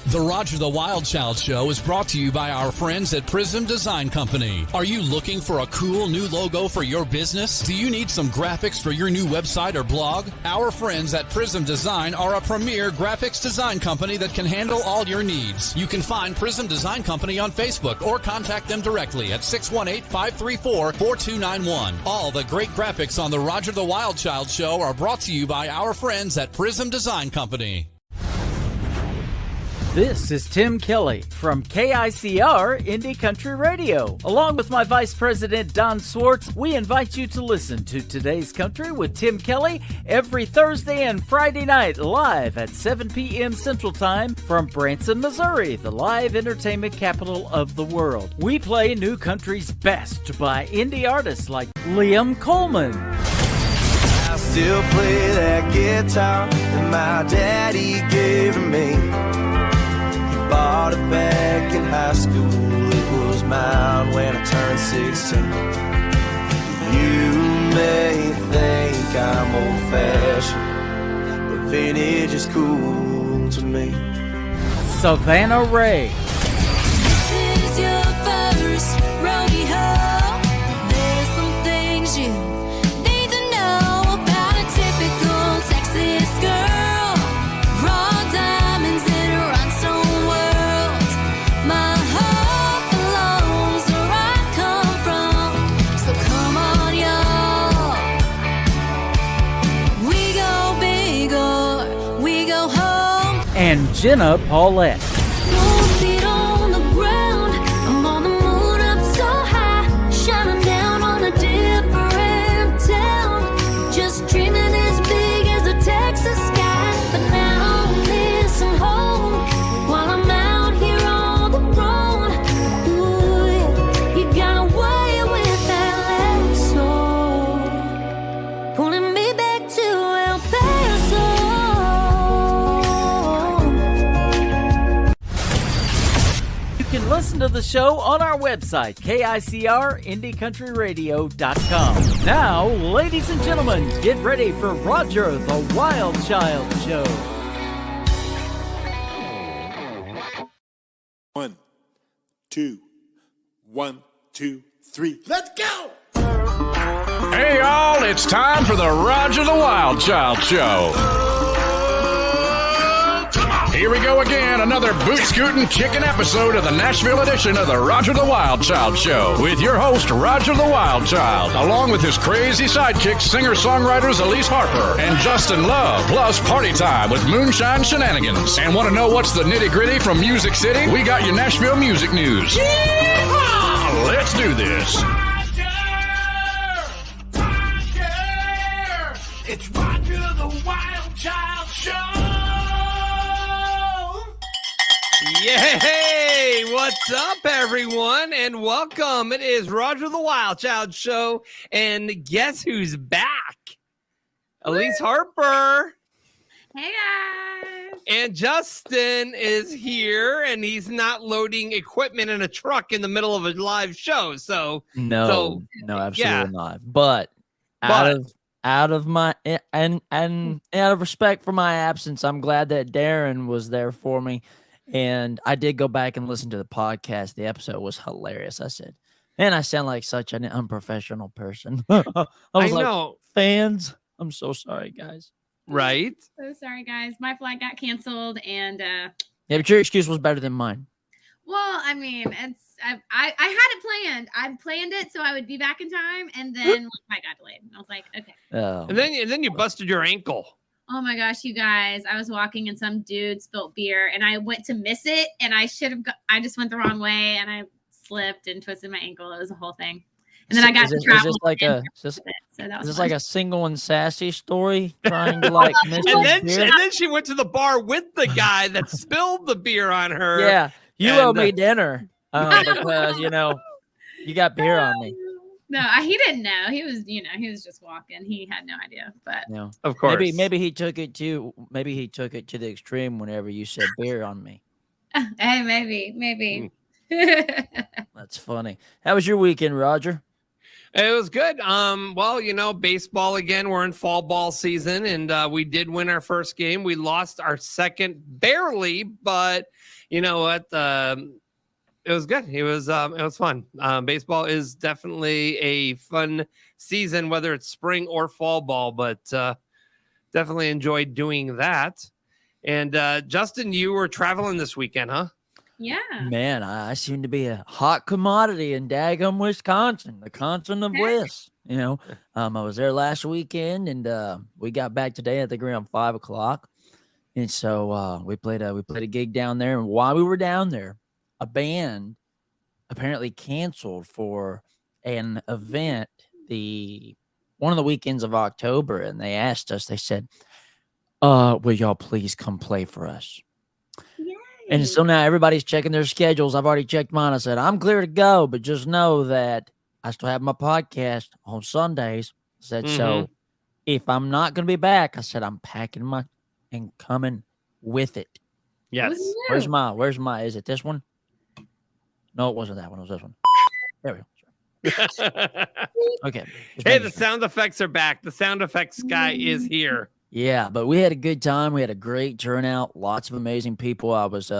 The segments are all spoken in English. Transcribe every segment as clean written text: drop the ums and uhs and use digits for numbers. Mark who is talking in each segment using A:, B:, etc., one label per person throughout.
A: The Roger the Wild Child Show is brought to you by our friends at Prism Design Company. Are you looking for a cool new logo for your business? Do you need some graphics for your new website or blog? Our friends at Prism Design are a premier graphics design company that can handle all your needs. You can find Prism Design Company on Facebook or contact them directly at 618-534-4291. All the great graphics on the Roger the Wild Child Show are brought to you by our friends at Prism Design Company.
B: This is Tim Kelly from KICR Indie Country Radio. Along with my Vice President Don Swartz, we invite you to listen to Today's Country with Tim Kelly every Thursday and Friday night live at 7 p.m. Central Time from Branson, Missouri, the live entertainment capital of the world. We play new country's best by indie artists like Liam Coleman.
C: I still play that guitar that my daddy gave to me. Bought it back in high school, it was mine when I turned 16. You may think I'm old-fashioned, but vintage is cool to me.
B: Savannah Ray.
D: This is your first rodeo. There's some things you need to know about a typical Texas girl. Raw diamonds that run so world. My heart belongs where I come from. So come on, y'all. We go big or we go home.
B: And Jenna Paulette.
D: Won't feet on the ground. I'm on the moon up so high, shining down on a different town. Just dreaming as big as the Texas sky. But now I'm missing home while I'm out here on the road. Ooh, yeah. You got away with that lasso, pulling me back to El Paso.
B: You can listen to the show on our website, KICRIndieCountryRadio.com. Now, ladies and gentlemen, get ready for Roger the Wild Child Show.
E: 1, 2, 1, 2, 3. Let's go!
F: Hey, y'all, it's time for the Roger the Wild Child Show. Here we go again, another boot-scooting, kicking episode of the Nashville edition of the Roger the Wild Child Show with your host, Roger the Wild Child, along with his crazy sidekicks, singer-songwriters Elise Harper and Justin Love, plus party time with moonshine shenanigans. And want to know what's the nitty-gritty from Music City? We got your Nashville music news. Yeehaw! Let's do this.
E: Roger! It's Roger the Wild Child Show!
G: Yay! What's up, everyone? And welcome. It is Roger the Wild Child Show. And guess who's back? Elise Harper.
H: Hey guys!
G: And Justin is here, and he's not loading equipment in a truck in the middle of a live show. So
I: No, absolutely
G: yeah.
I: not. But out of respect for my absence, I'm glad that Darren was there for me. And I did go back and listen to the podcast. The episode was hilarious. I said, and I sound like such an unprofessional person. I know. Fans, I'm so sorry, guys.
G: Right?
H: So sorry, guys. My flight got canceled, and
I: Yeah, but your excuse was better than mine.
H: well, I mean, I had it planned. I planned it so I would be back in time, and then my flight got delayed. And I was like, okay.
I: Oh.
G: And then you busted your ankle.
H: Oh my gosh, you guys! I was walking, and some dude spilled beer, and I went to miss it, and I should have. I just went the wrong way, and I slipped and twisted my ankle. It was a whole thing. And then I got to travel.
I: Is this like a single and sassy story trying to like miss
G: and
I: beer?
G: then she went to the bar with the guy that spilled the beer on her.
I: Yeah, you owe me dinner because you got beer on me.
H: No, he didn't know. He was just walking. He had no idea. But
I: Yeah,
G: of course.
I: Maybe he took it to the extreme whenever you said beer on me.
H: hey, maybe.
I: That's funny. How was your weekend, Roger?
G: It was good. Well, baseball again. We're in fall ball season, and we did win our first game. We lost our second barely, but you know what? It was good. It was fun. Baseball is definitely a fun season, whether it's spring or fall ball, but definitely enjoyed doing that. And Justin, you were traveling this weekend, huh?
H: Yeah.
I: Man, I seem to be a hot commodity in daggum Wisconsin, the continent of West. I was there last weekend, and we got back today. I think around 5:00, and so we played a gig down there. And while we were down there, a band apparently canceled for an event one of the weekends of October, and they asked us. They said, "Will y'all please come play for us?" And so now everybody's checking their schedules. I've already checked mine. I said, I'm clear to go, but just know that I still have my podcast on Sundays. I said, so if I'm not going to be back, I said, I'm packing and coming with it.
G: Yes.
I: Where's my, is it this one? No, it wasn't that one. It was this one. There we go. Okay.
G: Hey, the sound effects are back. The sound effects guy is here.
I: Yeah, but we had a good time. We had a great turnout. Lots of amazing people. I was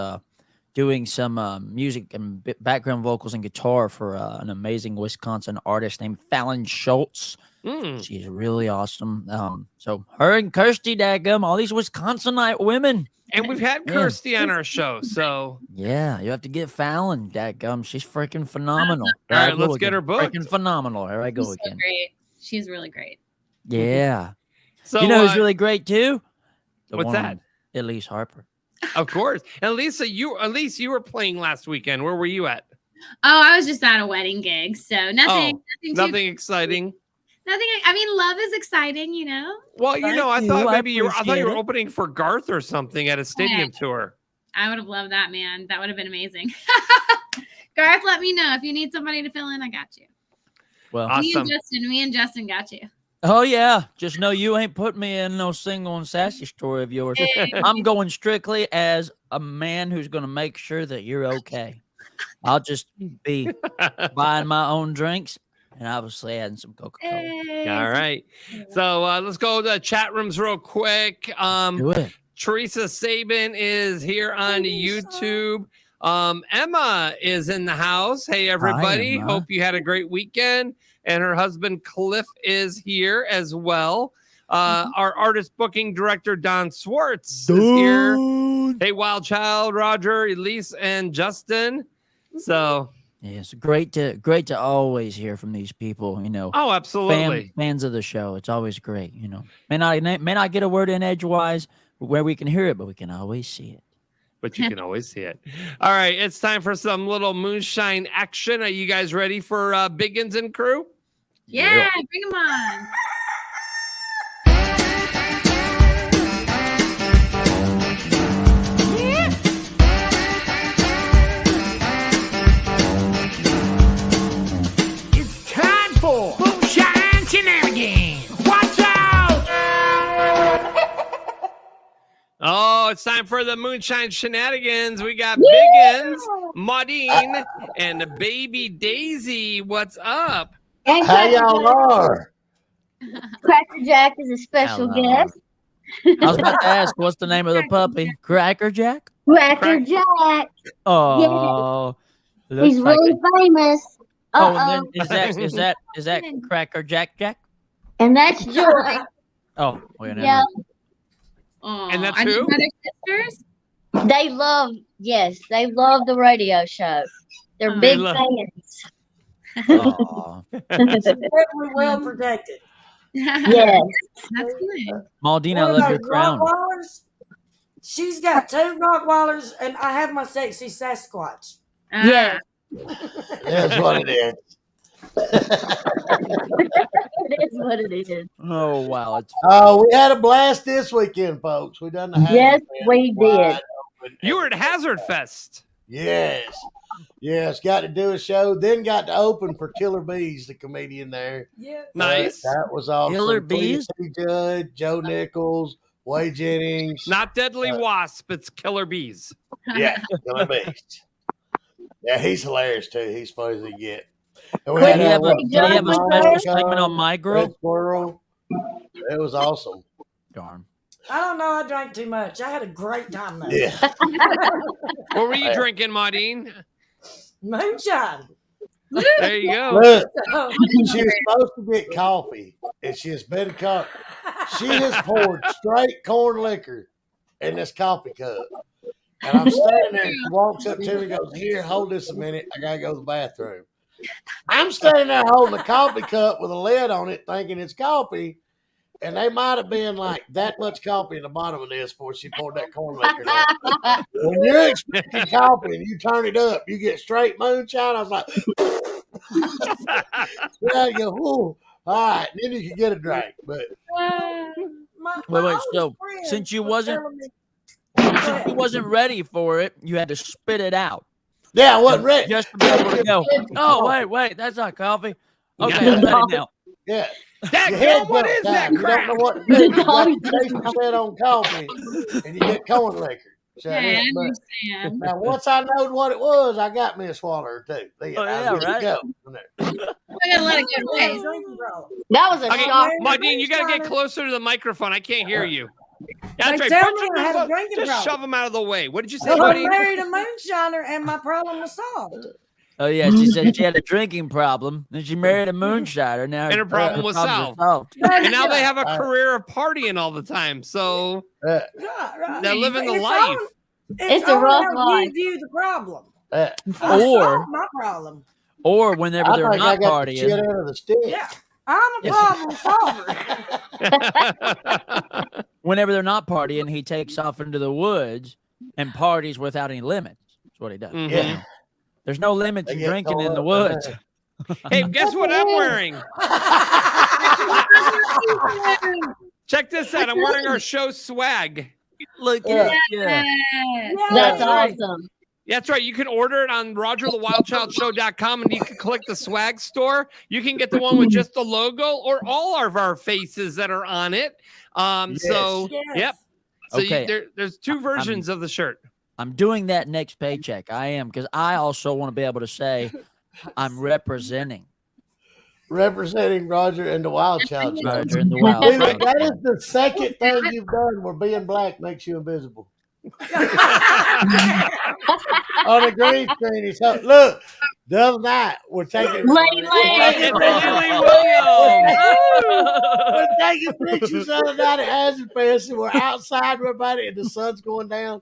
I: doing some music and background vocals and guitar for an amazing Wisconsin artist named Fallon Schultz. She's really awesome. So her and Kirsty, daggum, all these Wisconsinite women.
G: And we've had Kirsty on our show, so
I: yeah, you have to get Fallon, daggum. She's freaking phenomenal.
G: All right, let's get her booked.
I: Freaking phenomenal. Here I go
H: She's
I: again.
H: So great. She's really great.
I: Yeah.
G: So
I: you know who's really great too?
G: What's that?
I: Elise Harper.
G: Of course. And Lisa, you were playing last weekend. Where were you at?
H: Oh, I was just at a wedding gig, so nothing
G: Exciting.
H: Nothing. I mean, love is exciting,
G: Well, I thought maybe you were
I: it.
G: opening for Garth or something at a stadium tour.
H: I would have loved that, man. That would have been amazing. Garth, let me know if you need somebody to fill in. I got you.
I: Well,
G: awesome.
H: Me and Justin got you.
I: Oh yeah, just know you ain't put me in no single and sassy story of yours. I'm going strictly as a man who's going to make sure that you're okay. I'll just be buying my own drinks and obviously adding some Coca-Cola.
H: Hey.
G: All right. So let's go to the chat rooms real quick.
I: Do it.
G: Teresa Sabin is here on YouTube. Emma is in the house. Hey, everybody.
I: Hi, Emma.
G: Hope you had a great weekend. And her husband, Cliff, is here as well. Our artist booking director, Don Swartz, is here. Hey, Wild Child, Roger, Elise, and Justin. So,
I: yeah, it's great to always hear from these people.
G: Oh, absolutely.
I: Fans of the show. It's always great. May not get a word in edgewise where we can hear it, but we can always see it.
G: But you can always see it. All right, it's time for some little moonshine action. Are you guys ready for Biggins and crew?
H: Yeah, bring them on.
E: It's time for moonshine shenanigans. Watch out!
G: Oh, it's time for the moonshine shenanigans. We got Biggins, Maudine, and the baby Daisy. What's up?
J: And
K: How y'all are?
J: Cracker Jack is a special
I: Hello.
J: guest.
I: I was about to ask, what's the name of the puppy? Cracker Jack?
J: Cracker Jack.
I: Oh,
J: He's really famous.
I: Oh, and then is that Cracker Jack?
J: And that's Joy.
I: Oh, wait, never
J: Yeah.
I: mind.
H: Oh,
G: And that's
H: are
G: who?
H: you brother sisters?
J: They love the radio show. They're
H: Oh.
J: big
G: They love-
J: fans.
I: Aw.
L: We're well protected.
J: Yes.
H: That's good.
I: Maudine, I
L: One of
I: love your
L: those
I: crown.
L: Rottweilers, she's got 2 Rottweilers, and I have my sexy Sasquatch.
J: Yeah.
K: That's what it is.
J: It is what it is.
I: Oh, wow. It's
K: Oh, we had a blast this weekend, folks. We done the
J: Yes,
K: Hazard Fest
J: we
K: wide
J: did.
K: open.
G: You were at Hazard Fest.
K: Yes. Got to do a show. Then got to open for Killer Bees, the comedian there.
L: Yeah.
G: Nice.
K: That was awesome.
I: Killer Bees?
K: T. Judd, Joe Nichols, Wade Jennings.
G: Not Deadly Wasp, it's Killer Bees.
K: Yeah, Killer Bees. Yeah, he's hilarious too. He's funny as he get. And we
I: Did he
K: had
I: have a special segment on My Girl?
K: Red Squirrel. It was awesome.
I: Darn.
L: I don't know. I drank too much. I had a great time though.
K: Yeah.
G: What were you drinking, Maudine?
L: Moonshine.
G: There you go.
K: Look, she was supposed to get coffee, and she has been caught. She has poured straight corn liquor in this coffee cup. And I'm standing there, and she walks up to me and goes, "Here, hold this a minute. I got to go to the bathroom." I'm standing there holding a coffee cup with a lid on it, thinking it's coffee. And they might have been like that much coffee in the bottom of this before she poured that corn liquor down. When you're expecting coffee and you turn it up, you get straight moonshine. I was like, yeah, you go, ooh, all right, then you can get a drink. But
I: Wait. So since you wasn't ready for it, you had to spit it out.
K: Yeah, I wasn't ready.
I: Just to be able to go, oh, wait, that's not coffee. Okay, I'm ready now.
K: Yeah.
G: Your head what is that crap?
K: You don't know what to do. You got 8% on coffee and you get corn liquor. So,
H: I understand.
K: Now, once I knowed what it was, I got me a swallower too.
I: Right.
K: Go
H: I gotta let it go away.
J: That was a
G: Okay,
J: shock.
G: Maudine, you got to get closer to the microphone. I can't hear you. That's
L: They
G: right.
L: tell me I had a drinking
G: Just
L: problem.
G: shove them out of the way. What did you say,
L: I
G: Maudine?
L: married a moonshiner and my problem was solved.
I: Oh, yeah, she said she had a drinking problem. Then she married a moonshiner. Now
G: And her problem was solved. And now they have a career of partying all the time. So they're living the life.
L: It's
J: a rough
L: how
J: life.
L: you view the problem.
I: Or
L: solved my problem.
I: Or whenever
K: I
I: they're
K: think
I: not
K: I got the shit
I: partying.
K: out of the stick.
L: Yeah. I'm a problem solver.
I: Whenever they're not partying, he takes off into the woods and parties without any limits. That's what he does.
G: Mhm.
K: Yeah.
I: There's no limits in
K: They get
I: drinking in
K: caught
I: the
K: up
I: woods.
G: Hey, guess what I'm wearing? Check this out. I'm wearing our show swag.
I: Look
K: Yeah.
I: at yeah.
J: That's
G: right.
J: awesome.
G: That's right. You can order it on RogerTheWildChildShow.com and you can click the swag store. You can get the one with just the logo or all of our faces that are on it. So, yep. So
I: Okay.
G: there's two versions of the shirt.
I: I'm doing that next paycheck. I am, because I also want to be able to say I'm representing.
K: Representing Roger and the Wild Child Show.
I: Roger and the Wild
K: Dude,
I: Child.
K: that is the second thing you've done where being black makes you invisible. On the green screen, he's look. The other night, we're taking
G: Lily Williams.
K: we're taking pictures the other night at Hazard Fest, and we're outside with everybody, and the sun's going down,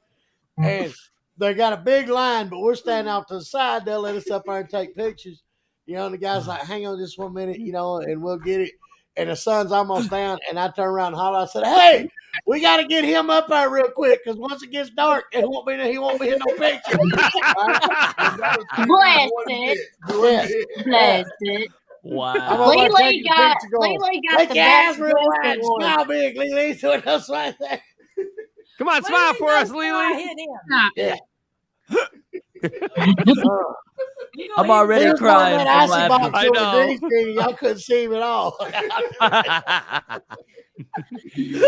K: and they got a big line, but we're standing off to the side. They'll let us up there and take pictures. You know, and the guy's like, "Hang on just 1 minute, you know, and we'll get it." And the sun's almost down, and I turn around and holler. I said, "Hey, we got to get him up there real quick, because once it gets dark, he won't be in no picture."
J: Bless it. Bless it.
I: Wow.
J: Lily got
K: Make
J: the
K: your eyes
J: best
K: real
J: dressed
K: wide.
J: award.
K: Smile big, Lily. So it does right there.
G: Come on, smile for us, Lily.
K: Yeah.
I: I'm already
K: Here's
I: crying
K: one
I: from
K: that
I: laughing.
G: I know.
K: Y'all couldn't see him at all.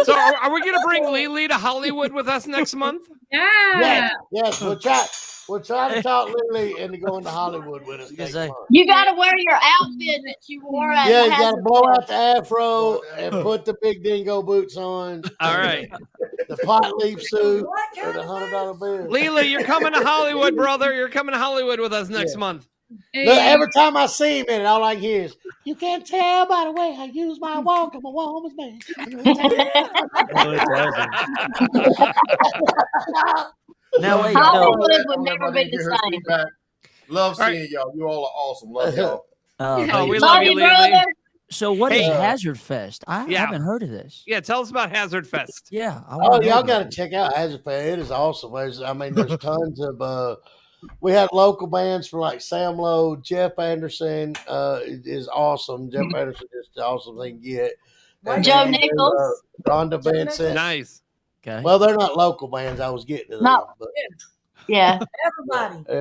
G: So are we going to bring Lily to Hollywood with us next month?
H: Yeah.
K: Yes, we'll try to talk Lily into going to Hollywood with us next month.
J: You got to wear your outfit that you wore at
K: Yeah, you
J: the
K: got to
J: Hazard
K: blow
J: Fest.
K: out the afro and put the big dingo boots on.
G: All right.
K: The pot leaf suit or the $100 bill.
G: Lily, you're coming to Hollywood, brother. You're coming to Hollywood with us next month.
K: Look, every time I see him in it, all I can hear is, "You can't tell by the way I use my walk. I'm a woman's man."
I: Now wait,
J: Hollywood
I: no.
J: would never be the same.
M: Love seeing y'all. You all are awesome. Love y'all.
G: Oh, we
J: Love
G: love you,
J: you,
G: Lily.
J: brother.
I: So what is
G: Hey.
I: Hazard Fest? I
G: Yeah.
I: haven't heard of this.
G: Yeah, tell us about Hazard Fest.
I: Yeah.
K: Oh, y'all got to check out Hazard Fest. It is awesome. There's tons of. We had local bands for like Sam Lowe, Jeff Anderson is awesome. Jeff Anderson is the awesome thing to get. And
J: Joe
K: then,
J: Nichols.
K: Rhonda Benson.
G: Nice.
I: Okay.
K: Well, they're not local bands. I was getting to them.
J: No.
K: But,
J: Yeah.
L: Everybody.
K: yeah.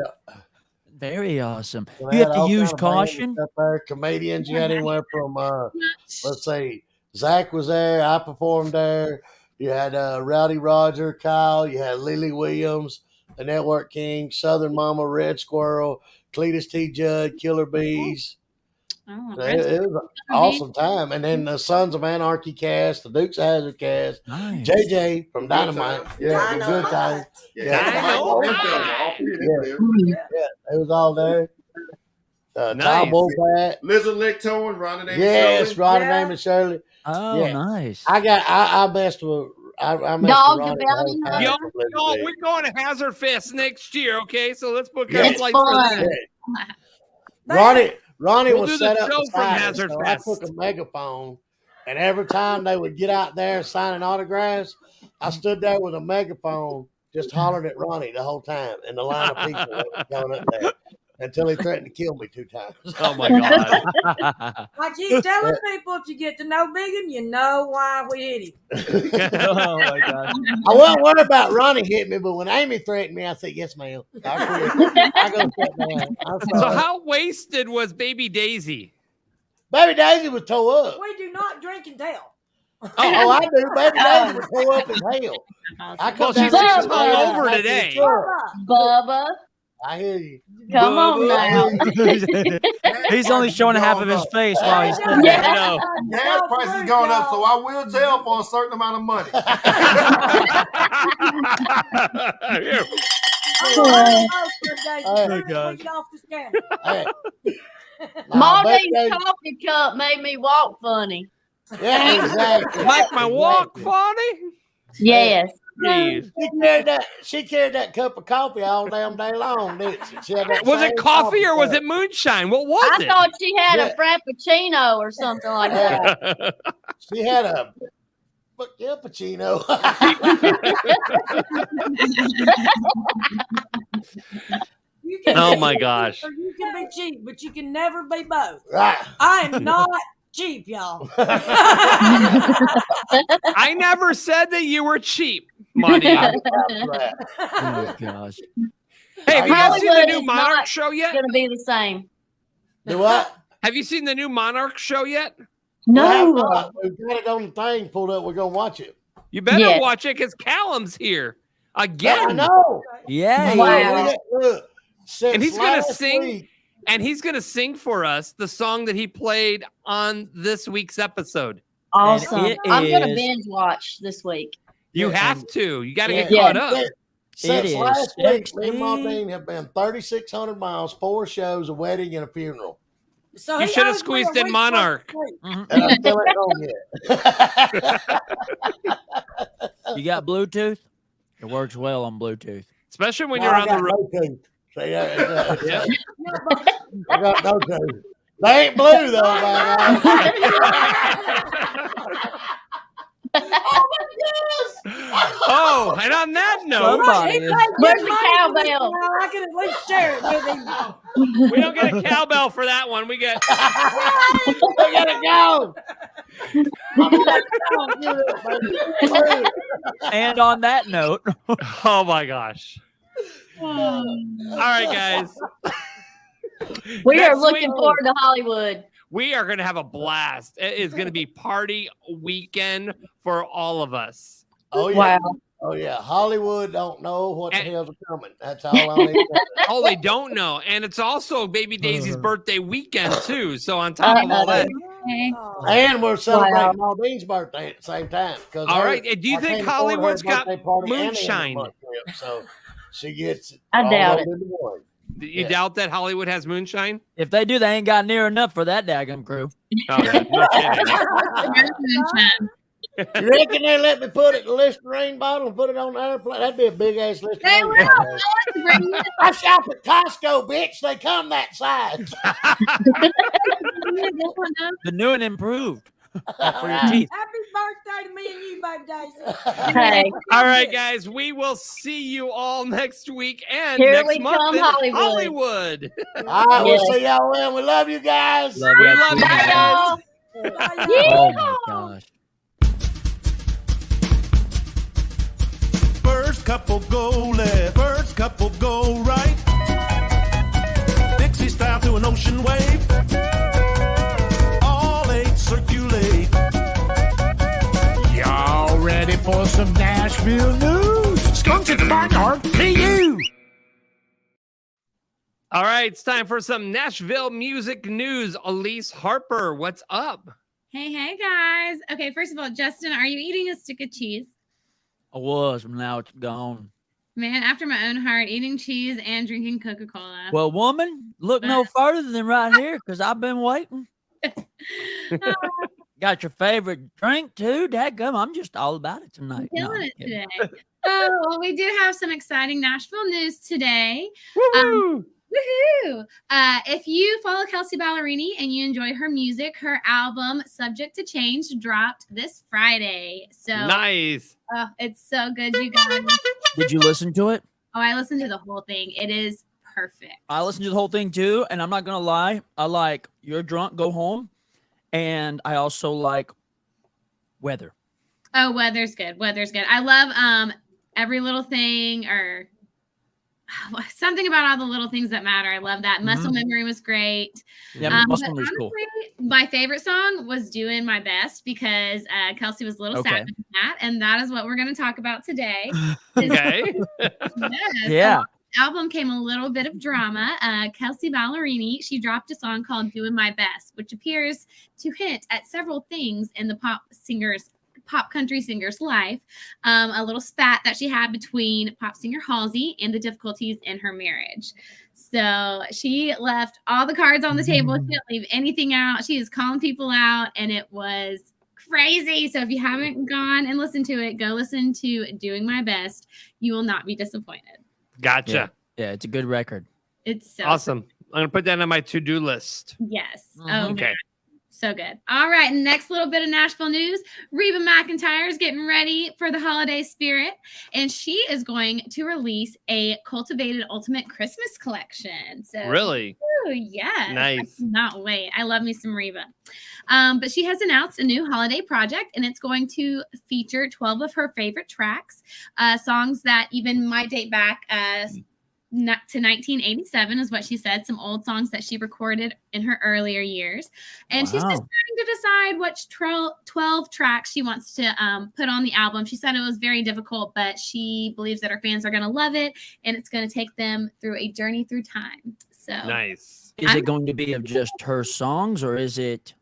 I: Very awesome.
K: So
I: You
K: they
I: have
K: had
I: to
K: all
I: use
K: kind of bands
I: caution.
K: up there. Comedians, you had anywhere from let's see, Zach was there. I performed there. You had Rowdy Roger, Kyle. You had Lily Williams, the Network King, Southern Mama, Red Squirrel, Cletus T. Judd, Killer Bees.
H: Oh,
K: It was an awesome time. And then the Sons of Anarchy cast, the Dukes of Hazzard cast,
I: Nice.
K: JJ from Dynamite. Yeah, the good times. It was all there.
G: Nice.
K: Tom Wolfat.
M: Lizard Lick Towing, Ronnie Name
K: Yes,
M: Shirley.
K: Ronnie Name and Shirley.
I: Oh,
K: Yeah.
I: nice.
K: I messed with I messed
J: Dog
K: with Ronnie the whole time
G: Yo,
K: from Elizabeth.
G: we're going to Hazard Fest next year, okay? So let's book
K: Yeah.
G: our
J: It's
G: flights for
J: fun.
G: that.
K: Ronnie
G: We'll
K: was
G: do the
K: set up
G: show from
K: beside us,
G: Hazard
K: so
G: Fest.
K: I took a megaphone, and every time they would get out there signing autographs, I stood there with a megaphone just hollering at Ronnie the whole time in the line of people that was going up there until he threatened to kill me 2 times.
G: Oh my God.
L: I keep telling people, if you get to know Biggin, you know why we hit him.
I: Oh my God.
K: I wasn't worried about Ronnie hitting me, but when Amy threatened me, I said, "Yes, ma'am." I go sit down. I'm
G: So
K: sorry.
G: how wasted was Baby Daisy?
K: Baby Daisy was tore up.
L: We do not drink and tell.
K: Oh, I do. Baby Daisy was tore up as hell. I
G: Well,
K: come
G: she's
K: down
G: just
K: there-
G: hungover today.
J: Bubba,
K: I hear you.
J: come on now.
I: He's only showing half of his face while he's sitting there.
G: I know.
M: Gas prices going up, so I will tell for a certain amount of money.
G: Here.
L: Oh
I: gosh.
K: Hey.
J: Maldine's coffee cup made me walk funny.
K: Yeah, exactly.
G: Like my walk funny?
J: Yes.
G: Jeez.
K: She carried that cup of coffee all damn day long, didn't she? She had that
G: Was it
K: same
G: coffee or was
K: cup.
G: it moonshine? What was
J: I
G: it?
J: thought she had a frappuccino or something like that.
K: She had a Pacino.
G: Oh my gosh.
L: You can be cheap, but you can never be both.
K: Right.
L: I am not cheap, y'all.
G: I never said that you were cheap, Monty. Hey,
I: Oh gosh.
G: have you guys seen the
J: Hollywood
G: new
J: is
G: Monarch
J: not
G: show yet?
J: Gonna be the same.
K: Do what?
G: Have you seen the new Monarch show yet?
J: No.
K: We've got it on the thing pulled up. We're going to watch it.
G: You better
J: Yeah.
G: watch it because Callum's here
K: I
G: again.
K: know.
I: Yeah.
J: Wow.
K: Look, since
G: And he's gonna
K: last
G: sing-
K: week-
G: And he's going to sing for us the song that he played on this week's episode.
J: Awesome.
I: it
J: I'm gonna
I: is-
J: binge watch this week.
G: You
K: Yeah,
G: have to. You got to get
J: Yeah.
G: caught up.
K: Since
I: is
K: last week, me
I: 60.
K: and Maudine have been 3,600 miles, 4 shows, a wedding, and a funeral.
L: So
G: You
L: he
G: should have
L: owes me
G: squeezed
L: a
G: in
L: week's
G: Monarch.
L: worth of sleep.
K: And I still ain't home yet.
I: You got Bluetooth? It works well on Bluetooth.
G: Especially when
K: No,
G: you're
K: I
G: on
K: got
G: the road.
K: no tooth. See,
G: Yeah.
K: I got no tooth. They ain't blue, though, man.
G: Oh, and on that note,
I: Somebody
L: He
I: is-
L: plays
J: Where's
L: good
J: the
L: money,
J: cowbell?
L: so I can at least share it with him.
G: we don't get a cowbell for that one. We get.
K: We gotta go.
I: And on that note,
G: Oh my gosh. All right, guys.
J: We are
G: Next
J: looking
G: week-
J: forward to Hollywood.
G: We are going to have a blast. It is going to be party weekend for all of us.
K: Oh, yeah.
J: Wow.
K: Oh, yeah. Hollywood don't know what the
G: And-
K: hell's coming. That's all I need to know.
G: Oh, they don't know. And it's also Baby Daisy's birthday weekend, too. So, on top of all that.
K: And we're celebrating Maudine's birthday at the same time.
G: All right. Do you think Hollywood's got moonshine?
K: So she gets it.
J: I
K: all
J: doubt
K: rolled
J: it.
K: into one.
G: You doubt that Hollywood has moonshine?
I: if they do, they ain't got near enough for that daggum crew.
G: Oh, yeah, no kidding.
K: You reckon they let me put it in a Listerine bottle and put it on the airplane? That'd be a big ass Listerine
H: They will.
K: bottle. I shop at Costco, bitch. They come that size.
I: The new and improved for your teeth.
L: Happy birthday to me and you, baby Daisy.
J: Hey,
G: All right, guys. We will see you all next week and
J: Here
G: next
J: we
G: month
J: come,
G: in
J: Hollywood.
G: Hollywood.
K: All right, we'll
J: Yes.
K: see y'all then. We love you guys.
I: Love
G: We
I: y'all
G: love
I: too.
G: you
J: bye,
G: guys.
J: y'all.
I: Oh my gosh.
C: First couple go left, first couple go right. Dixie style to an ocean wave. All eight circulate.
E: Y'all ready for some Nashville news? Skunk to the barnyard, to you.
G: All right, it's time for some Nashville music news. Elise Harper, what's up?
H: Hey, guys. Okay, first of all, Justin, are you eating a stick of cheese?
I: I was, but now it's gone.
H: Man, after my own heart, eating cheese and drinking Coca-Cola.
I: Well, woman, look no further than right here because I've been waiting. Got your favorite drink too? Dadgum, I'm just all about it tonight.
H: Killing it today. Well, we do have some exciting Nashville news today.
G: Woo-hoo!
H: Woohoo! If you follow Kelsey Ballerini and you enjoy her music, her album "Subject to Change" dropped this Friday. So
G: nice.
H: Oh, it's so good, you guys.
I: Did you listen to it?
H: Oh, I listened to the whole thing. It is perfect.
I: I listened to the whole thing too, and I'm not gonna lie. I like You're Drunk, Go Home, and I also like Weather.
H: Oh, Weather's good. Weather's good. I love Every Little Thing, or something about all the little things that matter. I love that. Muscle Memory was great.
I: Yeah, Muscle Memory is cool.
H: My favorite song was Doing My Best because Kelsey was a little sad with that, and that is what we're going to talk about today.
G: Okay.
I: Yeah.
H: The album came a little bit of drama. Kelsey Ballerini, she dropped a song called Doing My Best, which appears to hint at several things in the pop country singer's life. A little spat that she had between pop singer Halsey and the difficulties in her marriage. So she left all the cards on the table. She didn't leave anything out. She is calling people out, and it was crazy. So if you haven't gone and listened to it, go listen to Doing My Best. You will not be disappointed.
G: Gotcha.
I: Yeah, it's a good record.
H: It's so
G: awesome. I'm going to put that on my to-do list.
H: Yes.
I: Mhm.
G: Okay.
H: So good. All right. Next little bit of Nashville news. Reba McEntire is getting ready for the holiday spirit, and she is going to release a Cultivated Ultimate Christmas collection. So
G: Really?
H: ooh, yes.
G: Nice.
H: I cannot wait. I love me some Reba. But she has announced a new holiday project, and it's going to feature 12 of her favorite tracks, songs that even might date back to 1987 is what she said. Some old songs that she recorded in her earlier years, and she's just trying to decide which 12 tracks she wants to put on the album. She said it was very difficult, but she believes that her fans are going to love it, and it's going to take them through a journey through time. So
G: nice.
I: Is it going to be of just her songs, or is it?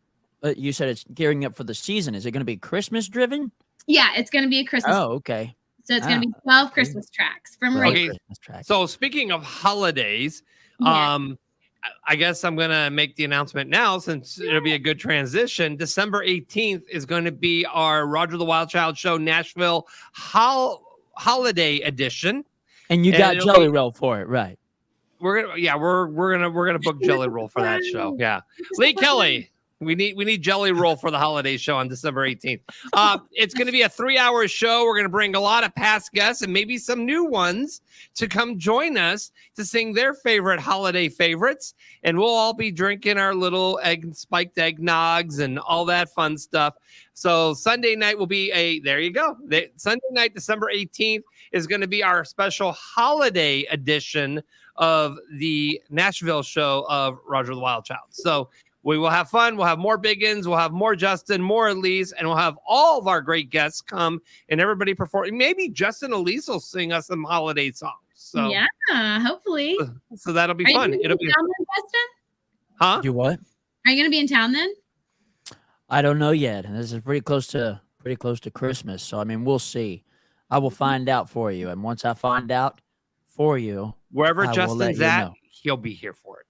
I: You said it's gearing up for the season. Is it going to be Christmas driven?
H: Yeah, it's going to be a Christmas.
I: Oh, okay.
H: So it's going to be 12 Christmas tracks from
G: Okay.
H: Reba.
G: So speaking of holidays,
H: Yeah.
G: I guess I'm going to make the announcement now since it'll be a good transition. December 18th is going to be our Roger the Wild Child Show Nashville Holiday Edition.
I: And you got Jelly Roll for it, right?
G: We're gonna book Jelly Roll for that show. Yeah, Lee Kelly. We need Jelly Roll for the holiday show on December 18th. It's going to be a 3-hour show. We're going to bring a lot of past guests and maybe some new ones to come join us to sing their favorite holiday favorites. And we'll all be drinking our little spiked eggnogs and all that fun stuff. So Sunday night will be there you go. Sunday night, December 18th is going to be our special holiday edition of the Nashville show of Roger the Wild Child. So we will have fun. We'll have more Biggins. We'll have more Justin, more Elise, and we'll have all of our great guests come and everybody perform. Maybe Justin and Elise will sing us some holiday songs. So
H: yeah, hopefully.
G: So that'll be
H: Are you
G: fun.
H: gonna be
G: It'll
H: in
G: be
H: town then, Justin?
G: huh?
I: You what?
H: Are you going to be in town then?
I: I don't know yet. And this is pretty close to Christmas. So I mean, we'll see. I will find out for you. And once I find out for you,
G: Wherever
I: I will let
G: Justin's
I: you
G: at,
I: know.
G: he'll be here for it.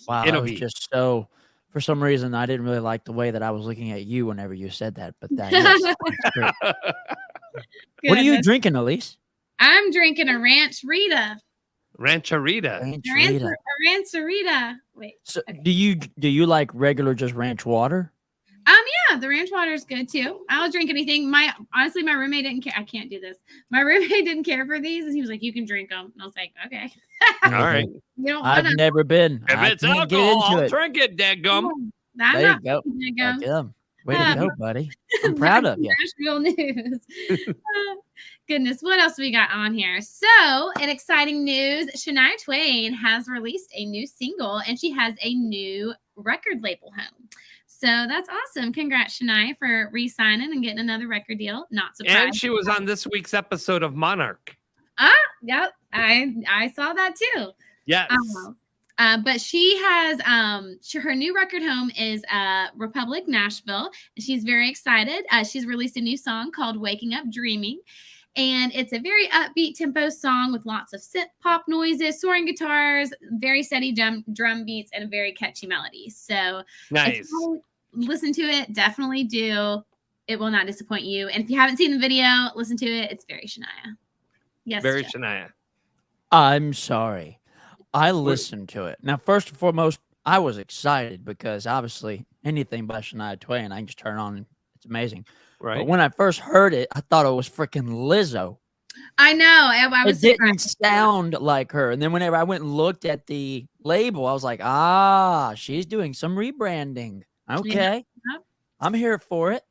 I: Wow,
G: It'll
I: I was
G: be.
I: just so. For some reason, I didn't really like the way that I was looking at you whenever you said that. But that is great. What are you
H: Goodness.
I: drinking, Elise?
H: I'm drinking a Ranch Rita.
G: Rancherita.
I: Rancherita.
H: Rancherita. Wait.
I: So do you like regular just ranch water?
H: Yeah, the ranch water is good too. I'll drink anything. Honestly, my roommate didn't care. I can't do this. My roommate didn't care for these, and he was like, "You can drink them." And I was like, "Okay."
G: All right.
H: You don't
I: I've
H: want
I: never been.
G: If
I: I
G: it's
I: can't get
G: alcohol,
I: into
G: I'll
I: it.
G: drink it, dadgum.
H: I'm
I: There you
H: not
I: go.
H: drinking it, gum.
I: Way to go, buddy. I'm proud of you.
H: Nashville news. Goodness, what else we got on here? So, in exciting news, Shania Twain has released a new single, and she has a new record label home. So that's awesome. Congrats, Shania, for re-signing and getting another record deal. Not surprised.
G: And she was on this week's episode of Monarch.
H: Yep. I saw that too.
G: Yes.
H: But she has her new record home is Republic, Nashville. She's very excited. She's released a new song called Waking Up Dreaming. And it's a very upbeat tempo song with lots of synth pop noises, soaring guitars, very steady drum beats, and a very catchy melody. So
G: nice.
H: If you listen to it, definitely do. It will not disappoint you. And if you haven't seen the video, listen to it. It's very Shania. Yes.
G: Very
H: Jeff.
G: Shania.
I: I'm sorry. I listened to it. Now, first and foremost, I was excited because obviously anything by Shania Twain, I can just turn on and it's amazing.
G: Right.
I: But when I first heard it, I thought it was freaking Lizzo.
H: I know. I was
I: It didn't sound like her. And then whenever I went and looked at the label, I was like, she's doing some rebranding. Okay.
H: Yeah.
I: I'm here for it.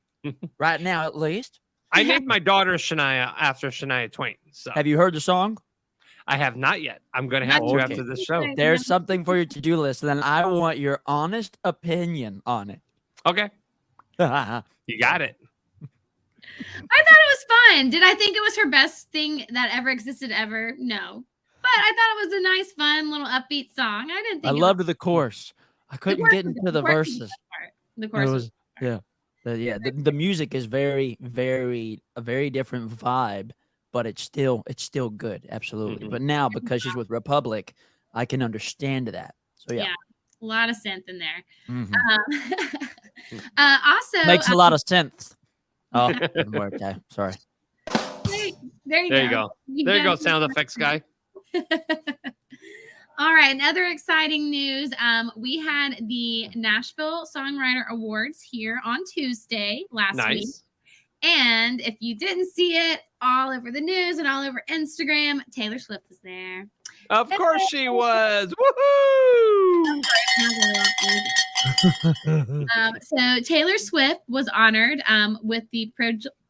I: Right now, at least.
G: I named my daughter Shania after Shania Twain. So
I: Have you heard the song?
G: I have not yet. I'm going to have to after this show.
I: There's something for your to-do list. Then I want your honest opinion on it.
G: Okay. You got it.
H: I thought it was fun. Did I think it was her best thing that ever existed ever? No. But I thought it was a nice, fun, little upbeat song. I didn't think
I: I loved the chorus. I couldn't get into the verses.
H: The chorus was
I: the music is very, very a very different vibe, but it's still good, absolutely. But now because she's with Republic, I can understand that. So yeah,
H: a lot of synth in there.
I: Mhm.
H: Also
I: makes a lot of sense. Oh, didn't work. Okay, sorry.
H: There you go.
G: There you go, sound effects guy.
H: All right. And other exciting news. We had the Nashville Songwriter Awards here on Tuesday last week. And if you didn't see it all over the news and all over Instagram, Taylor Swift was there.
G: Of course she was. Woohoo!
H: So Taylor Swift was honored with the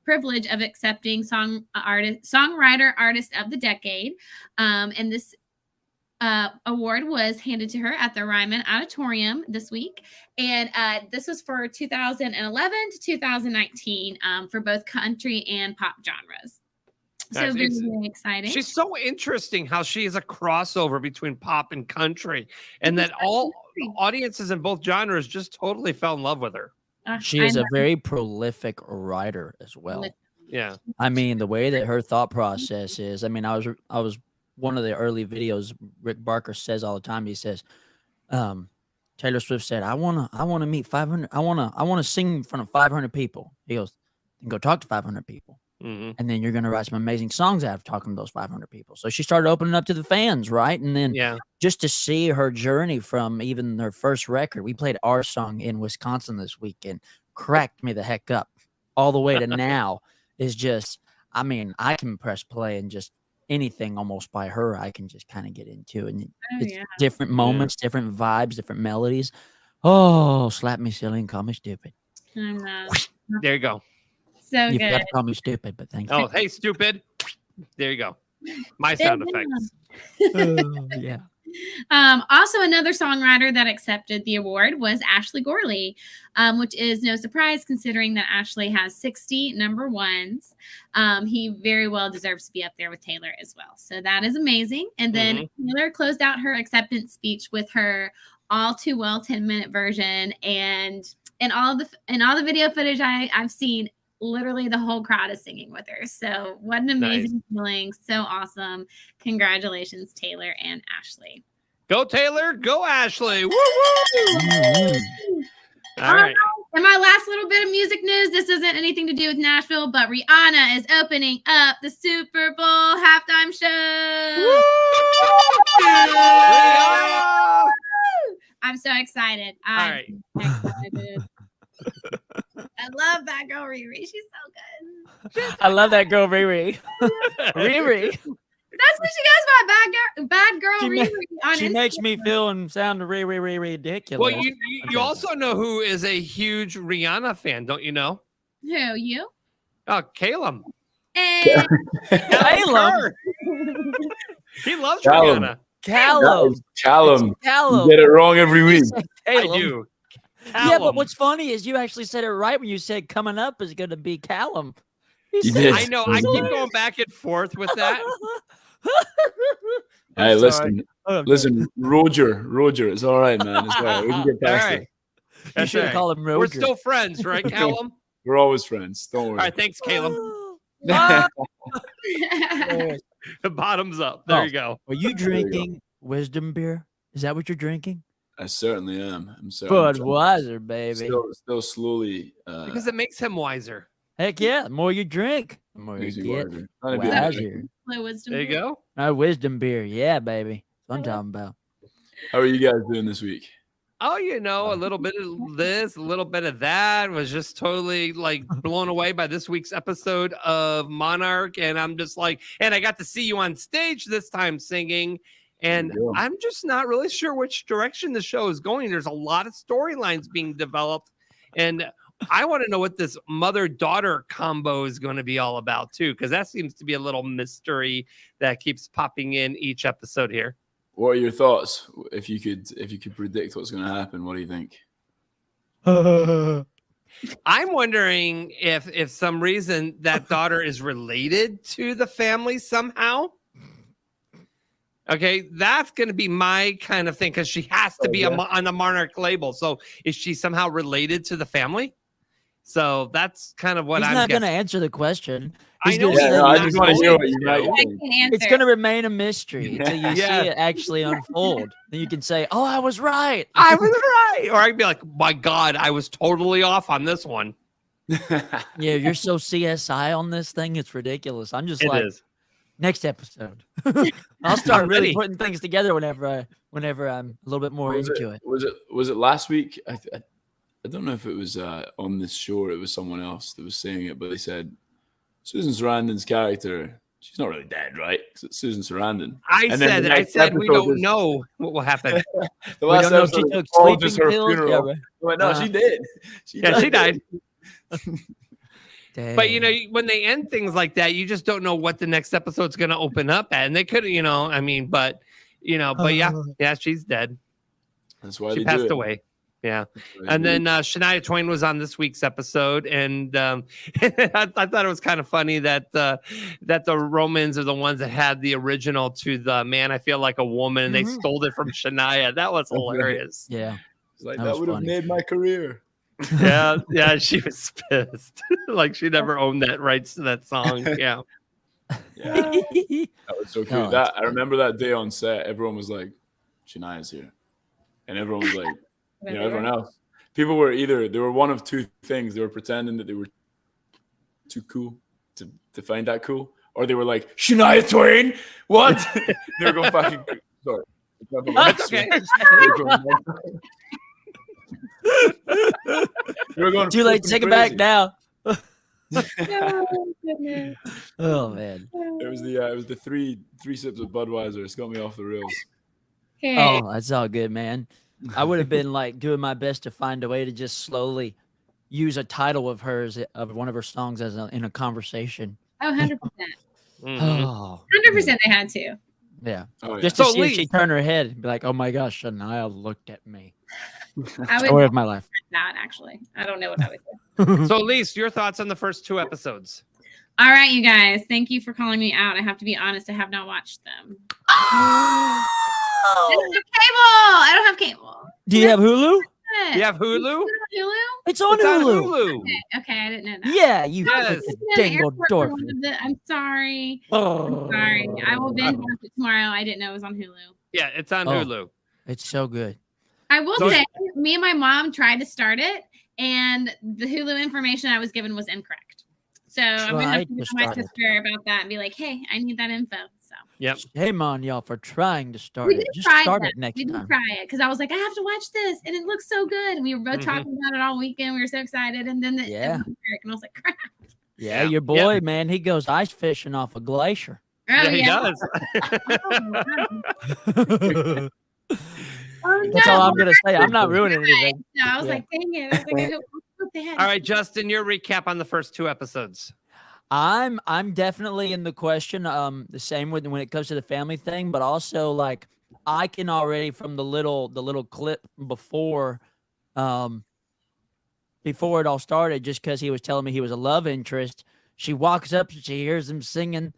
H: privilege of accepting Songwriter Artist of the Decade. And this award was handed to her at the Ryman Auditorium this week. And this was for 2011 to 2019 for both country and pop genres. So very, very exciting.
G: She's so interesting how she is a crossover between pop and country, and that all audiences in both genres just totally fell in love with her.
I: She is a very prolific writer as well.
G: Yeah.
I: I mean, the way that her thought process is, I mean, I was one of the early videos Rick Barker says all the time. He says, Taylor Swift said, I want to meet 500. I want to sing in front of 500 people. He goes, then go talk to 500 people.
G: Mm-hmm.
I: And then you're going to write some amazing songs out of talking to those 500 people. So she started opening up to the fans, right? And then just to see her journey from even her first record, we played our song in Wisconsin this weekend, cracked me the heck up, all the way to now is just, I mean, I can press play and just anything almost by her, I can just kind of get into. And it's different moments, different vibes, different melodies. Oh, slap me silly and call me stupid.
H: I know.
G: There you go.
H: So
I: you
H: good.
I: got to call me stupid, but thank you.
G: Oh, hey, stupid. There you go. My sound effects.
I: Yeah.
H: Also, another songwriter that accepted the award was Ashley Gorley, which is no surprise considering that Ashley has 60 number ones. He very well deserves to be up there with Taylor as well. So that is amazing. And then Taylor closed out her acceptance speech with her all too well 10-minute version, and in all the video footage I've seen, literally the whole crowd is singing with her. So what an amazing feeling. So awesome. Congratulations, Taylor and Ashley.
G: Go Taylor, go Ashley. Woo woo. All right.
H: And my last little bit of music news, this isn't anything to do with Nashville, but Rihanna is opening up the Super Bowl halftime show.
G: Rihanna!
H: I'm so excited. I'm excited. I love that girl Riri. She's so good.
I: I love that girl Riri. Riri.
H: That's what she goes by, bad girl Riri.
I: She makes me feel and sound really ridiculous.
G: Well, you also know who is a huge Rihanna fan, don't you know?
H: Who, you?
G: Oh, Callum.
H: Hey.
G: Callum. He loves Rihanna.
I: Callum.
N: Callum. You get it wrong every week.
G: I do. Callum.
I: Yeah, but what's funny is you actually said it right when you said coming up is going to be Callum.
N: You did.
G: I know. I keep going back and forth with that.
N: Hey,
I: sorry.
N: listen, Roger, it's all right, man. It's all right. We can get
G: All
N: past
G: right.
N: it.
I: You should have called him Roger.
G: We're still friends, right, Callum?
N: We're always friends. Don't worry.
G: All right, thanks, Caleb. The bottom's up. There you go.
I: Are you drinking wisdom beer? Is that what you're drinking?
N: I certainly am. I'm certainly
I: Budweiser, baby.
N: Still slowly.
G: Because it makes him wiser.
I: Heck yeah. The more you drink, the more
N: Makes
I: you
N: me
I: get
N: wiser. Trying to be
I: wiser.
H: Wisdom
G: There you
H: beer.
G: go.
I: Wisdom beer. Yeah, baby. That's what I'm talking about.
N: How are you guys doing this week?
G: Oh, a little bit of this, a little bit of that. Was just totally like blown away by this week's episode of Monarch. And I'm just like, and I got to see you on stage this time singing. And I'm just not really sure which direction the show is going. There's a lot of storylines being developed. And I want to know what this mother-daughter combo is going to be all about, too, because that seems to be a little mystery that keeps popping in each episode here.
N: What are your thoughts? If you could predict what's going to happen, what do you think?
G: I'm wondering if some reason that daughter is related to the family somehow. Okay, that's going to be my kind of thing because she has to be on the Monarch label. So is she somehow related to the family? So that's kind of what
I: He's
G: I'm
I: not going to
G: guessing.
I: answer the question.
G: I know.
N: I just want to hear what you might
H: I
N: think.
H: can answer.
I: It's going to remain a mystery until you
G: Yeah.
I: see it actually unfold. Then you can say, "Oh, I was right."
G: I was right. Or I'd be like, my God, I was totally off on this one.
I: Yeah, you're so CSI on this thing. It's ridiculous. I'm just
G: It
I: like,
G: is.
I: next episode. I'll start
G: I'm
I: really
G: ready.
I: putting things together whenever I'm a little bit more into it.
N: Was it last week? I don't know if it was on this show or it was someone else that was saying it, but they said Susan Sarandon's character, she's not really dead, right? 'Cause it's Susan Sarandon.
G: I said we don't know what will happen.
N: The last
I: don't know if she
N: episode
I: took
N: was all
I: sleeping
N: just her
I: pills?
N: funeral.
I: Yeah, right.
N: I'm like, no, she did.
G: She died.
I: Dang.
G: But when they end things like that, you just don't know what the next episode's going to open up at, and they could, but yeah, she's dead.
N: That's why
G: She
N: they
G: passed
N: do it.
G: away. Yeah,
N: They
G: and
N: do
G: then Shania Twain was on this week's episode, and I thought it was kind of funny that the Romans are the ones that had the original to the "Man, I Feel Like a Woman," and they stole it from Shania. That was hilarious.
I: Yeah,
N: It's like
I: That
N: that
I: was
N: would have
I: funny.
N: made my career.
G: Yeah, she was pissed. Like she never owned that rights to that song. Yeah.
N: Yeah, that was so cute.
I: Oh, that's
N: I remember that day on set. Everyone was like, "Shania's here," and everyone was like, everyone else. People were they were one of two things. They were pretending that they were too cool to find that cool, or they were like, "Shania Twain, what?" They were going fucking. Sorry,
G: That's okay.
N: We were going
I: too late to take it back
N: crazy.
I: now.
H: Oh, goodness.
I: Oh man.
N: It was the three sips of Budweiser. It's got me off the rails.
H: Okay.
I: Oh, that's all good, man. I would have been like doing my best to find a way to just slowly use a title of hers, of one of her songs, in a conversation.
H: Oh, 100%.
I: Oh,
H: 100% they had to.
I: yeah.
N: Oh, yeah.
I: Just to
G: So,
I: see if
G: Lee-
I: she turned her head and be like, "Oh my gosh, Shania looked at me."
H: I would
I: Story of my life.
H: not actually. I don't know what I would do.
G: So, Lise, your thoughts on the first two episodes?
H: All right, you guys. Thank you for calling me out. I have to be honest. I have not watched them. I don't have cable. I don't have cable.
I: Do you have Hulu?
G: You have Hulu?
H: Hulu?
I: It's on
G: It's on
I: Hulu.
G: Hulu.
H: Okay, I didn't know that.
I: Yeah, you
G: Yes.
I: freaking
H: It's in the
I: dangle
H: airport for
I: dork.
H: one of the- I'm sorry.
I: Oh.
H: Sorry. I will binge watch it tomorrow. I didn't know it was on Hulu.
G: Yeah, it's on
I: Oh.
G: Hulu.
I: It's so good.
H: I will
G: So-
H: say, me and my mom tried to start it, and the Hulu information I was given was incorrect. So I'm gonna have
I: Tried
H: to
I: to
H: go to my
I: start it.
H: sister about that and be like, "Hey, I need that info." So
G: Yep.
I: Shame on y'all for trying to start
H: we
I: it.
H: did
I: Just
H: try
I: start
H: that.
I: it next
H: We did
I: time.
H: try it because I was like, I have to watch this, and it looks so good. And we were both
G: Mhm.
H: talking about it all weekend. We were so excited, and then it
I: Yeah.
H: wasn't Eric, and I was like, "Crap!"
I: Yeah, your boy, man, he goes ice fishing off a glacier.
H: Oh,
G: Yeah, he does.
H: Oh, wow.
I: That's
H: no.
I: all I'm gonna say. I'm not ruining anything.
H: No, I was
I: Yeah.
H: like, dang it. I was like, I hope they had.
G: All right, Justin, your recap on the first two episodes.
I: I'm definitely in the question. The same with when it comes to the family thing, but also like I can already from the little clip before it all started, just because he was telling me he was a love interest. She walks up and she hears him singing,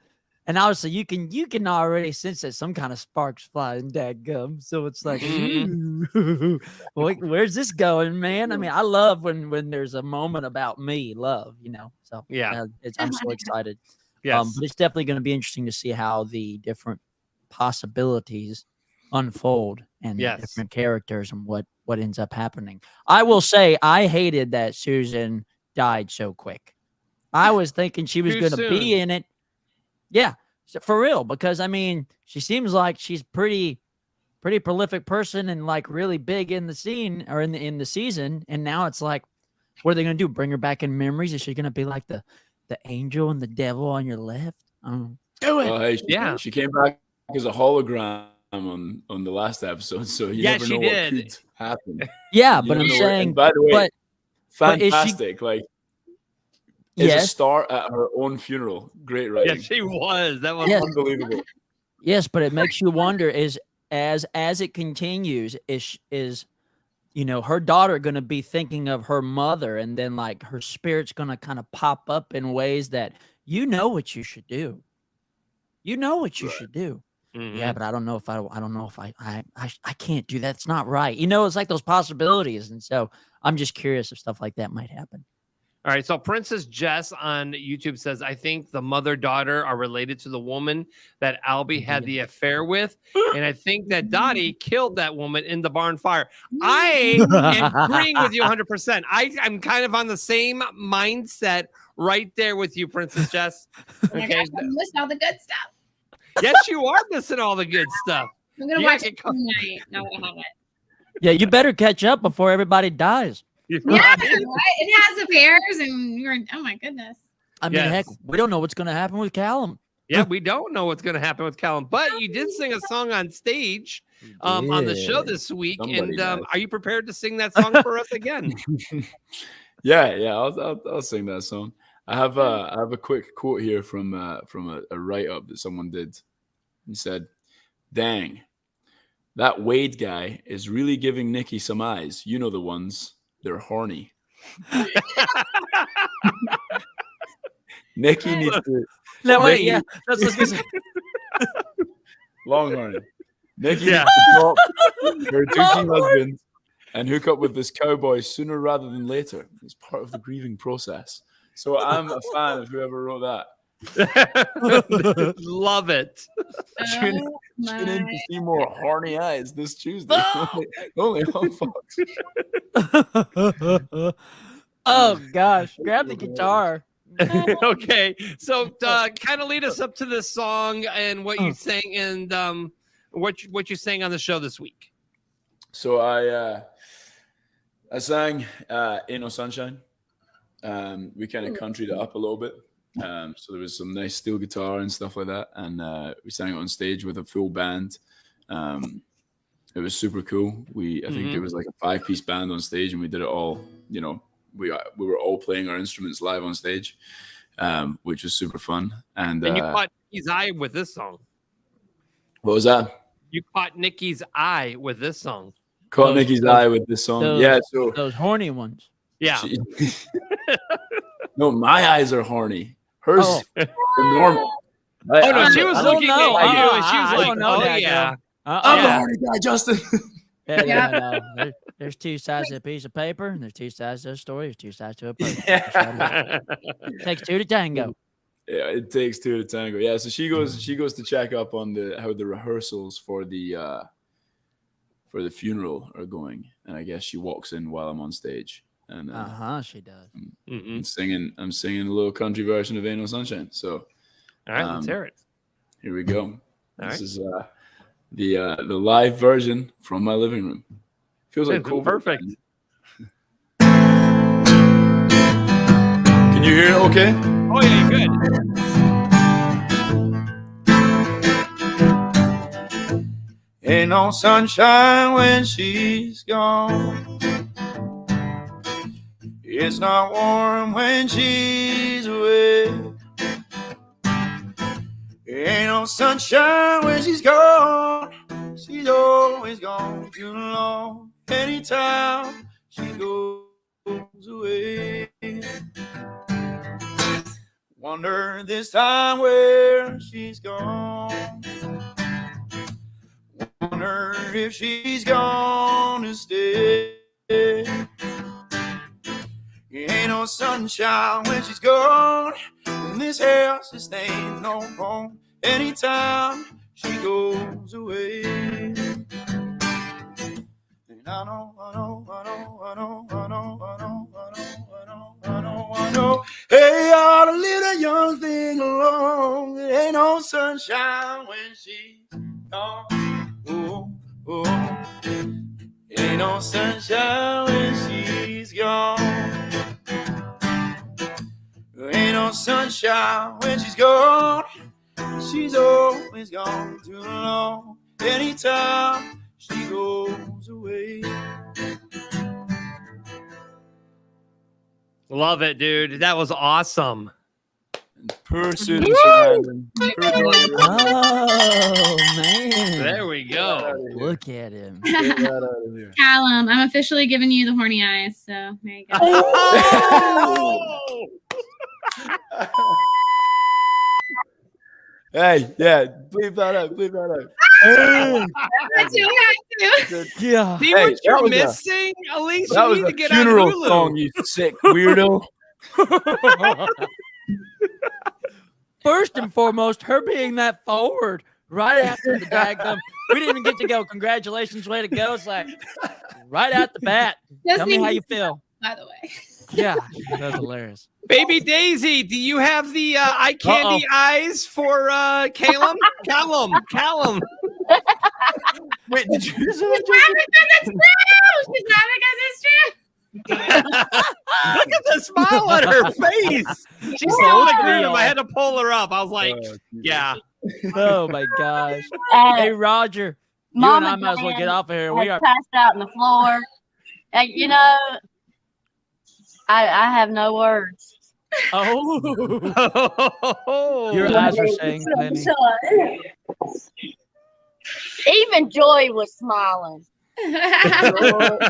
I: And obviously, you can already sense that some kind of sparks flying, dadgum. So it's like, ooh, where's this going, man? I mean, I love when there's a moment about me, love, So
G: Yeah.
I: I'm so excited.
G: Yes.
I: But it's definitely going to be interesting to see how the different possibilities unfold and the different characters and what ends up happening. I will say, I hated that Susan died so quick. I was thinking she was going to be in it. Yeah, for real, because I mean, she seems like she's pretty prolific person and like really big in the scene or in the season. And now it's like, what are they gonna do? Bring her back in memories? Is she gonna be like the angel and the devil on your left? Do it.
N: Hey, she came back as a hologram on the last episode, so you never know what could happen.
I: Yeah,
N: You
I: but
N: never
I: I'm
N: know
I: saying,
N: and by the way, fantastic. Is
I: Yes.
N: a star at her own funeral. Great writing.
G: Yeah, she was. That was
N: unbelievable.
I: Yes, but it makes you wonder: is as it continues, is her daughter going to be thinking of her mother, and then like her spirit's going to kind of pop up in ways that what you should do. You know what you should do.
G: Mm-hmm.
I: Yeah, but I don't know if I can't do that. It's not right. It's like those possibilities, and so I'm just curious if stuff like that might happen.
G: All right, so Princess Jess on YouTube says, I think the mother-daughter are related to the woman that Albie had the affair with, and I think that Dottie killed that woman in the barn fire. I am agreeing with you 100%. I'm kind of on the same mindset right there with you, Princess Jess.
H: Oh my gosh, I'm missing all the good stuff.
G: Yes, you are missing all the good stuff.
H: I'm going to watch it tonight. No, I haven't.
I: Yeah, you better catch up before everybody dies.
H: Yeah, right? It has affairs, and oh my goodness.
I: I mean, heck, we don't know what's going to happen with Callum.
G: Yeah, we don't know what's going to happen with Callum, but you did sing a song on stage on the show this week. Are you prepared to sing that song for us again?
N: Yeah, I'll sing that song. I have a quick quote here from a write-up that someone did. He said, "Dang, that Wade guy is really giving Nikki some eyes. You know the ones. They're horny." Nikki needs to.
I: No, wait, yeah, that's what's going
N: Long horny. Nikki needs to drop her dookie husband and hook up with this cowboy sooner rather than later. It's part of the grieving process. So I'm a fan of whoever wrote that.
G: Love it.
N: Tune in to see more horny eyes this Tuesday. Only on Fox.
I: Oh gosh, grab the guitar.
G: Okay, so kind of lead us up to this song and what you sang and what you sang on the show this week.
N: So I sang "Ain't No Sunshine." We kind of countryed it up a little bit. So there was some nice steel guitar and stuff like that, and we sang it on stage with a full band. It was super cool. I think there was like a 5-piece band on stage, and we did it all. We were all playing our instruments live on stage, which was super fun. And
G: you caught Nikki's eye with this song.
N: What was that?
G: You caught Nikki's eye with this song.
N: Caught Nikki's eye with this song. So
I: those horny ones.
G: Yeah.
N: No, my eyes are horny. Hers are normal.
G: She was looking at you and she was like, "Oh yeah,
N: I'm the horny guy, Justin."
I: No. There's two sides to a piece of paper, and there's two sides to a story. There's two sides to a person. It takes two to tango.
N: Yeah, it takes two to tango. Yeah, so she goes to check up on how the rehearsals for the funeral are going, and I guess she walks in while I'm on stage. And
I: she does.
N: I'm singing a little country version of "Ain't No Sunshine." So,
G: all right, let's hear it.
N: Here we go. This is the live version from my living room. Feels like cool.
G: Perfect.
N: Can you hear it? Okay.
G: Oh yeah, good.
C: Ain't no sunshine when she's gone. It's not warm when she's away. Ain't no sunshine when she's gone. She's always gone too long. Anytime she goes away.
N: Wonder this time where she's gone. Wonder if she's gonna stay. Ain't no sunshine when she's gone, and this house is ain't no home anytime she goes away. And I know, hey, I ought to leave that young thing alone. There ain't no sunshine when she's gone. Oh, oh, ain't no sunshine when she's gone. Ain't no sunshine when she's gone. She's always gone too long. Anytime she goes away.
G: Love it, dude. That was awesome.
N: Person.
I: Oh man!
G: There we go.
I: Look at him.
H: Callum, I'm officially giving you the horny eyes. So there you go.
N: Hey, yeah, bleep that out. Bleep that out.
I: Yeah.
G: See
N: Hey,
G: what you're
N: that was
G: missing? Elise,
N: That
G: you
N: was
G: need
N: a
G: to get on
N: funeral
G: Hulu.
N: song, you sick weirdo.
I: First and foremost, her being that forward right after the daggum. We didn't even get to go. Congratulations, way to go. It's like right out the bat. Tell me how you feel.
H: By the way.
I: Yeah, that was hilarious.
G: Baby Daisy, do you have the eye candy eyes for Callum? Callum.
N: Wait, did you?
H: She's not because it's true. She's not because it's true.
G: Look at the smile on her face. She's still in the groove. I had to pull her up. I was like, yeah.
I: Oh my gosh. Hey Roger, you
J: Mama
I: and I might as well get off of here. We
J: has
I: are
J: passed out on the floor. You know, I have no words.
I: Oh, your eyes are saying plenty.
J: Even Joy was smiling.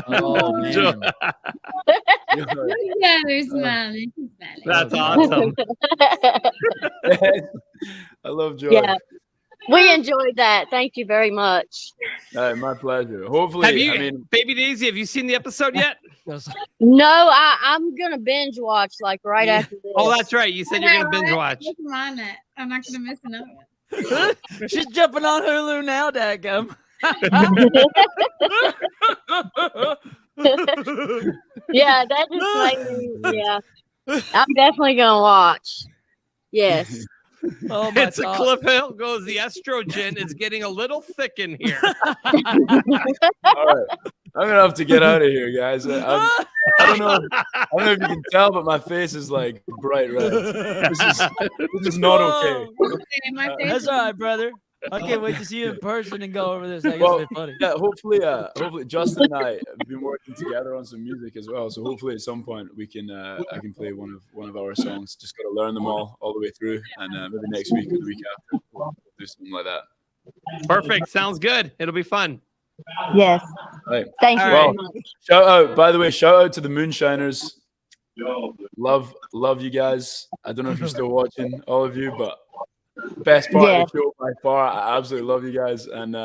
I: Oh man.
H: Yeah, they're smiling. She's smiling.
G: That's awesome.
N: I love Joy.
J: Yeah. We enjoyed that. Thank you very much.
N: My pleasure. Hopefully,
G: Have you,
N: I mean,
G: Baby Daisy, have you seen the episode yet?
J: No, I'm gonna binge watch like right after this.
G: Oh, that's right. You said you're going to binge watch.
H: Look, I'm on it. I'm not going to miss another one.
I: She's jumping on Hulu now, daggum.
J: Yeah, that just made me. Yeah, I'm definitely gonna watch. Yes.
I: Oh my
G: It's a
I: God.
G: Cliff Hill goes, the estrogen is getting a little thick in here.
N: all right. I'm gonna have to get out of here, guys. I don't know. I don't know if you can tell, but my face is like bright red. This is not okay.
I: That's all right, brother. I can't wait to see you in person and go over this. I guess
N: Well,
I: it'll be funny.
N: yeah, hopefully Justin and I have been working together on some music as well. So hopefully at some point we can I can play one of our songs. Just gotta learn them all the way through, and maybe next week or the week after we'll do something like that.
G: Perfect. Sounds good. It'll be fun.
J: Yes.
N: Right.
J: Thank you
N: Well,
J: very much.
N: shout out. By the way, shout out to the Moonshiners. Love you guys. I don't know if you're still watching, all of you, but best part of the show by far. I absolutely love you guys, and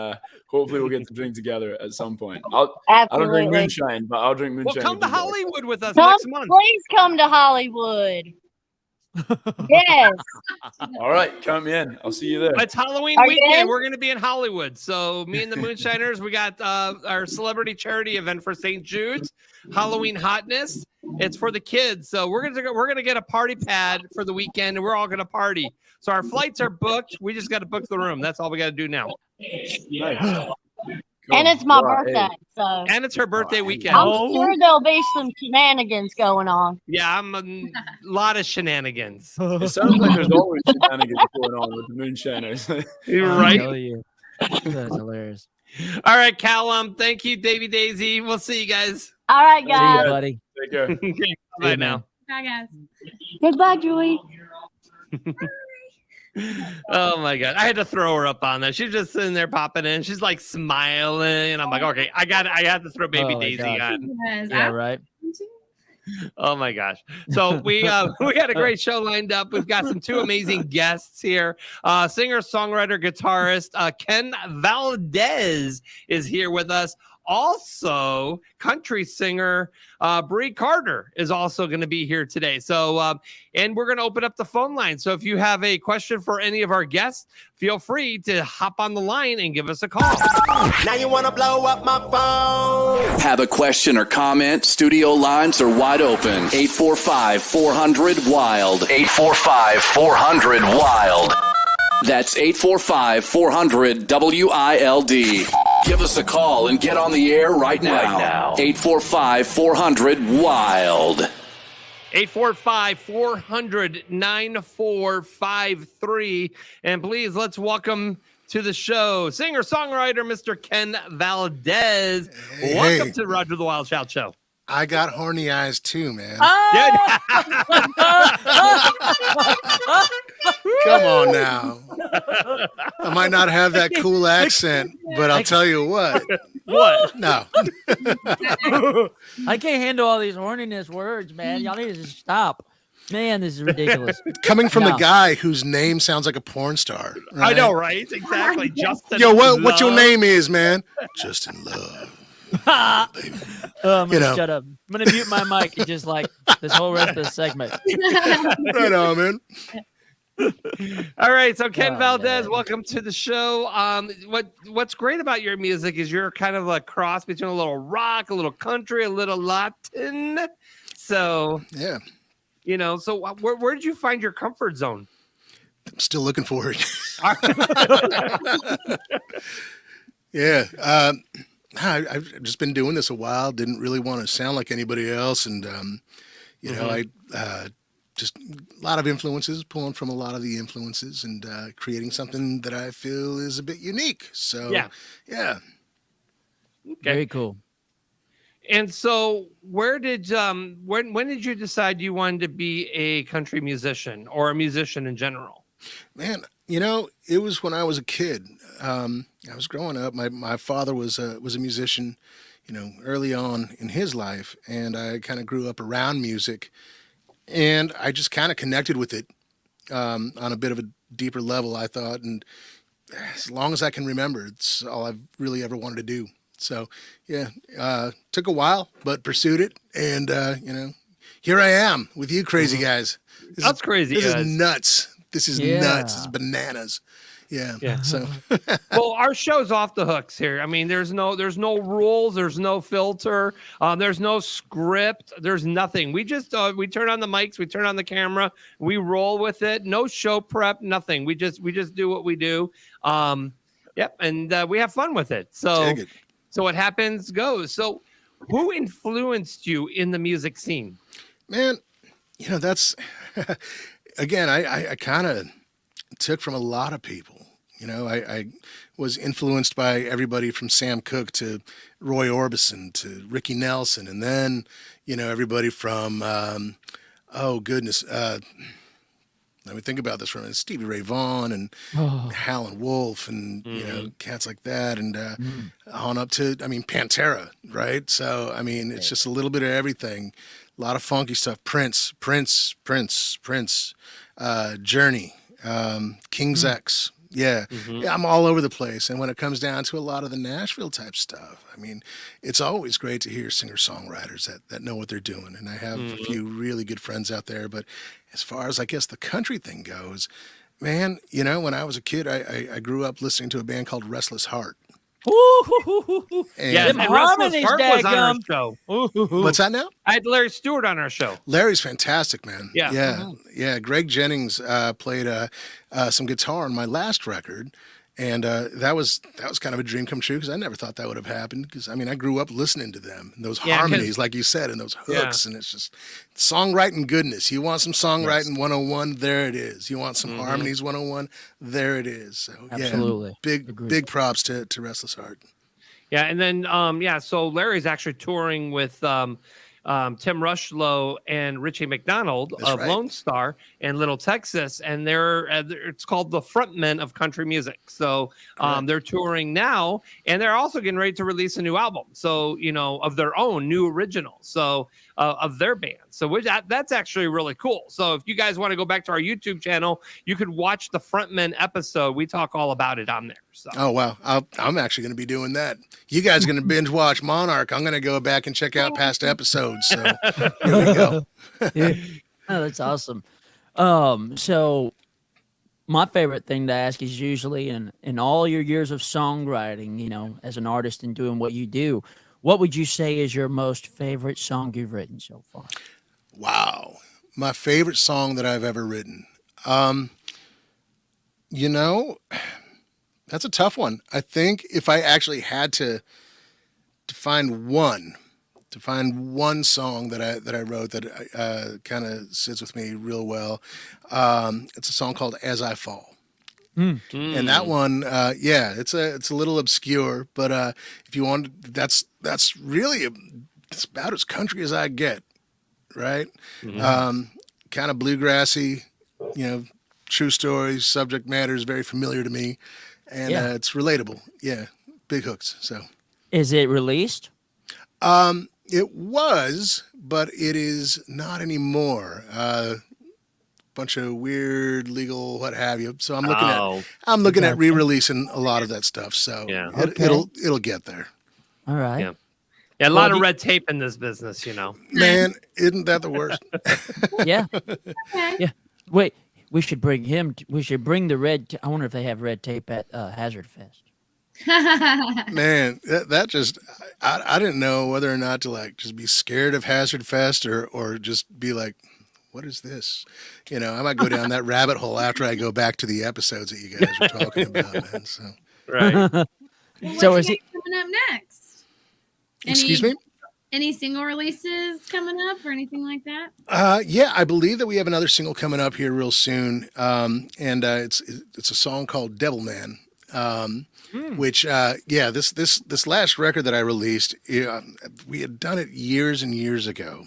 N: hopefully we'll get to drink together at some point. I don't drink moonshine, but I'll drink moonshine.
G: Well, come
N: with
G: to
N: you guys.
G: Hollywood with us
J: Come,
G: next month.
J: please come to Hollywood. Yes.
N: All right, come in. I'll see you there.
G: It's Halloween
J: Are you
G: weekend.
J: in?
G: We're going to be in Hollywood. So me and the Moonshiners, we got our celebrity charity event for St. Jude's, Halloween Hotness. It's for the kids. So we're gonna get a party pad for the weekend, and we're all gonna party. So our flights are booked. We just got to book the room. That's all we got to do now.
N: Nice.
J: And it's my
N: Wow,
J: birthday,
N: hey.
J: so
G: And it's her birthday weekend.
J: I'm sure there'll be some shenanigans going on.
G: Yeah, I'm a lot of shenanigans.
N: It sounds like there's always shenanigans going on with the Moonshiners.
G: You're
I: I
G: right.
I: tell you. That's hilarious.
G: All right, Callum. Thank you, Davy Daisy. We'll see you guys.
J: All right,
I: See you,
J: guys.
I: buddy.
N: Take care.
G: Okay, bye now.
H: Bye, guys.
J: Goodbye, Julie.
G: Oh my god, I had to throw her up on that. She's just sitting there popping in. She's like smiling, and I'm like, okay, I have to throw Baby
I: Oh, my
G: Daisy
I: gosh.
G: on.
H: Yes,
I: Yeah, right.
G: Oh my gosh. So we got a great show lined up. We've got two amazing guests here. Singer, songwriter, guitarist Ken Valdez is here with us. Also, country singer Brei Carter is also going to be here today. So, and we're going to open up the phone line. So if you have a question for any of our guests, feel free to hop on the line and give us a call.
C: Now you want to blow up my phone.
A: Have a question or comment? Studio lines are wide open. 845-400-WILD. 845-400-WILD. That's 845-400-WILD. Give us a call and get on the air right now. 845-400-WILD.
G: 845-400-9453. And please, let's welcome to the show singer-songwriter Mr. Ken Valdez.
O: Hey.
G: Welcome to Roger the Wild Child Show.
O: I got horny eyes too, man. Come on now. I might not have that cool accent, but I'll tell you what.
G: What?
O: No.
I: I can't handle all these horniness words, man. Y'all need to just stop. Man, this is ridiculous.
O: Coming from the guy whose name sounds like a porn star. Right?
G: I know, right? Exactly. Justin.
O: Yo, what your name is, man? Justin Love.
I: I'm gonna
O: know.
I: shut up. I'm gonna mute my mic and just like this whole rest of the segment.
O: Right on, man.
G: All right, so Ken Valdez, welcome to the show. What's great about your music is you're kind of a cross between a little rock, a little country, a little Latin. So
O: yeah,
G: so where did you find your comfort zone?
O: I'm still looking for it. Yeah. I've just been doing this a while. Didn't really want to sound like anybody else, and I just a lot of influences, pulling from a lot of the influences, and creating something that I feel is a bit unique. So yeah.
G: Okay.
I: Very cool.
G: And so, where did when did you decide you wanted to be a country musician or a musician in general?
O: Man, it was when I was a kid. I was growing up. My father was a musician, early on in his life, and I kind of grew up around music, and I just kind of connected with it on a bit of a deeper level, I thought. And as long as I can remember, it's all I've really ever wanted to do. So yeah, took a while, but pursued it, and here I am with you, crazy guys.
G: That's crazy.
O: This is nuts. This is nuts. It's bananas. Yeah. So,
G: well, our show's off the hooks here. I mean, there's no rules, there's no filter, there's no script, there's nothing. We just we turn on the mics, we turn on the camera, we roll with it. No show prep, nothing. We just do what we do. Yep, and we have fun with it. So what happens goes. So, who influenced you in the music scene?
O: Man, that's again, I kind of took from a lot of people. I was influenced by everybody from Sam Cooke to Roy Orbison to Ricky Nelson, and then everybody from let me think about this for a minute. Stevie Ray Vaughan and Howlin' Wolf and cats like that, and on up to Pantera, right? So it's just a little bit of everything. A lot of funky stuff. Prince, Journey, King's X. Yeah. Yeah, I'm all over the place. And when it comes down to a lot of the Nashville type stuff, it's always great to hear singer-songwriters that know what they're doing. And I have a few really good friends out there. But as far as, I guess, the country thing goes, man, when I was a kid, I grew up listening to a band called Restless Heart.
G: And Restless Heart was on our show.
O: What's that now?
G: I had Larry Stewart on our show.
O: Larry's fantastic, man.
G: Yeah.
O: Yeah. Greg Jennings played some guitar on my last record, and that was kind of a dream come true because I never thought that would have happened. Because I grew up listening to them, and those harmonies, like you said, and those hooks, and it's just songwriting goodness. You want some songwriting 101? There it is. You want some harmonies 101? There it is. So
I: absolutely,
O: big props to Restless Heart.
G: Yeah, and then so Larry's actually touring with Tim Rushlow and Richie McDonald
O: That's
G: of
O: right.
G: Lone Star and Little Texas, and it's called the Frontmen of Country Music. So they're touring now, and they're also getting ready to release a new album. So of their own new original. So of their band. So that's actually really cool. So if you guys want to go back to our YouTube channel, you could watch the Frontmen episode. We talk all about it on there. So.
O: Oh, wow. I'm actually going to be doing that. You guys are going to binge watch Monarch. I'm going to go back and check out past episodes. So here we go.
I: Oh, that's awesome. So my favorite thing to ask is usually in all your years of songwriting, as an artist and doing what you do, what would you say is your most favorite song you've written so far?
O: Wow. My favorite song that I've ever written. That's a tough one. I think if I actually had to find one song that I wrote that kind of sits with me real well, it's a song called "As I Fall." And that one, it's a little obscure, but if you want, that's really it's about as country as I get, right? Kind of bluegrassy, true stories, subject matter is very familiar to me, and it's relatable. Yeah, big hooks. So,
I: is it released?
O: It was, but it is not anymore. Bunch of weird legal what have you. So I'm looking at re-releasing a lot of that stuff. So it'll get there.
I: All right.
G: Yeah, a lot of red tape in this business,
O: Man, isn't that the worst?
I: Yeah. Yeah. Wait, we should bring him. We should bring the red. I wonder if they have red tape at Hazard Fest.
O: Man, that just I didn't know whether or not to just be scared of Hazard Fest or just be like, what is this? I might go down that rabbit hole after I go back to the episodes that you guys were talking about, man. So
G: right.
H: So is it coming up next?
O: Excuse me?
H: Any single releases coming up or anything like that?
O: Yeah, I believe that we have another single coming up here real soon. And it's a song called Devil Man. Which this last record that I released, we had done it years and years ago.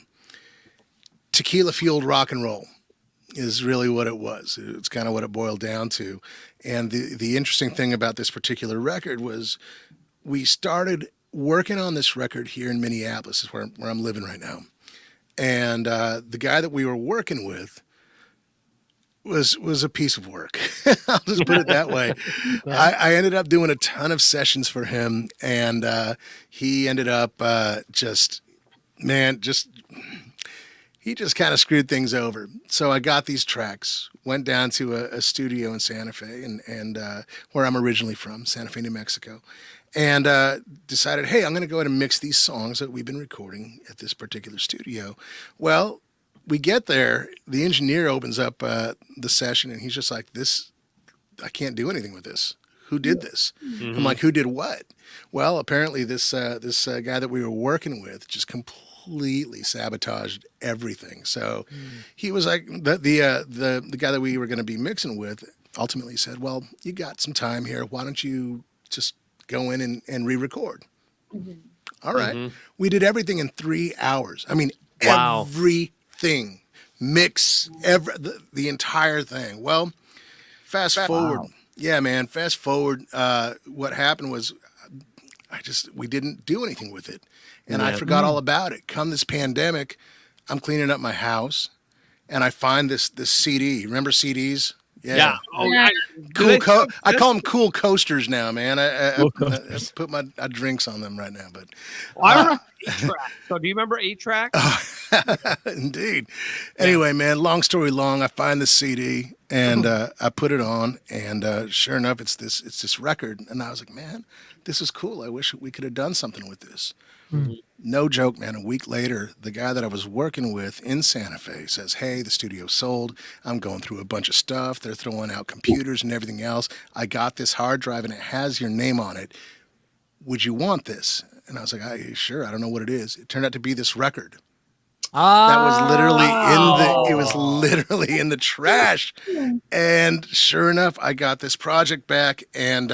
O: Tequila fueled rock and roll is really what it was. It's kind of what it boiled down to. And the interesting thing about this particular record was we started working on this record here in Minneapolis, is where I'm living right now. And the guy that we were working with was a piece of work. I'll just put it that way. I ended up doing a ton of sessions for him, and he ended up he just kind of screwed things over. So I got these tracks, went down to a studio in Santa Fe, and where I'm originally from, Santa Fe, New Mexico, and decided, hey, I'm going to go ahead and mix these songs that we've been recording at this particular studio. Well, we get there, the engineer opens up the session, and he's just like, I can't do anything with this. Who did this? Mm-hmm. I'm like, who did what? Well, apparently this guy that we were working with just completely sabotaged everything. So he was like, the guy that we were going to be mixing with ultimately said, well, you got some time here. Why don't you just go in and re-record? Mm-hmm. All right. Mm-hmm. We did everything in 3 hours. I mean, everything. Mix, the entire thing. Well, fast forward. Wow. Yeah, man. Fast forward. What happened was we didn't do anything with it. And I forgot all about it. Come this pandemic, I'm cleaning up my house, and I find this CD. Remember CDs? Yeah.
G: Oh, yeah.
O: I call them cool coasters now, man. I put my drinks on them right now. But
G: I remember 8-track. So do you remember 8-track?
O: Indeed. Anyway, man, long story long, I find this CD and I put it on, and sure enough, it's this record. And I was like, man, this is cool. I wish we could have done something with this. Mm-hmm. No joke, man. A week later, the guy that I was working with in Santa Fe says, hey, the studio's sold. I'm going through a bunch of stuff. They're throwing out computers and everything else. I got this hard drive and it has your name on it. Would you want this? And I was like, sure. I don't know what it is. It turned out to be this record. That was literally in the trash. And sure enough, I got this project back and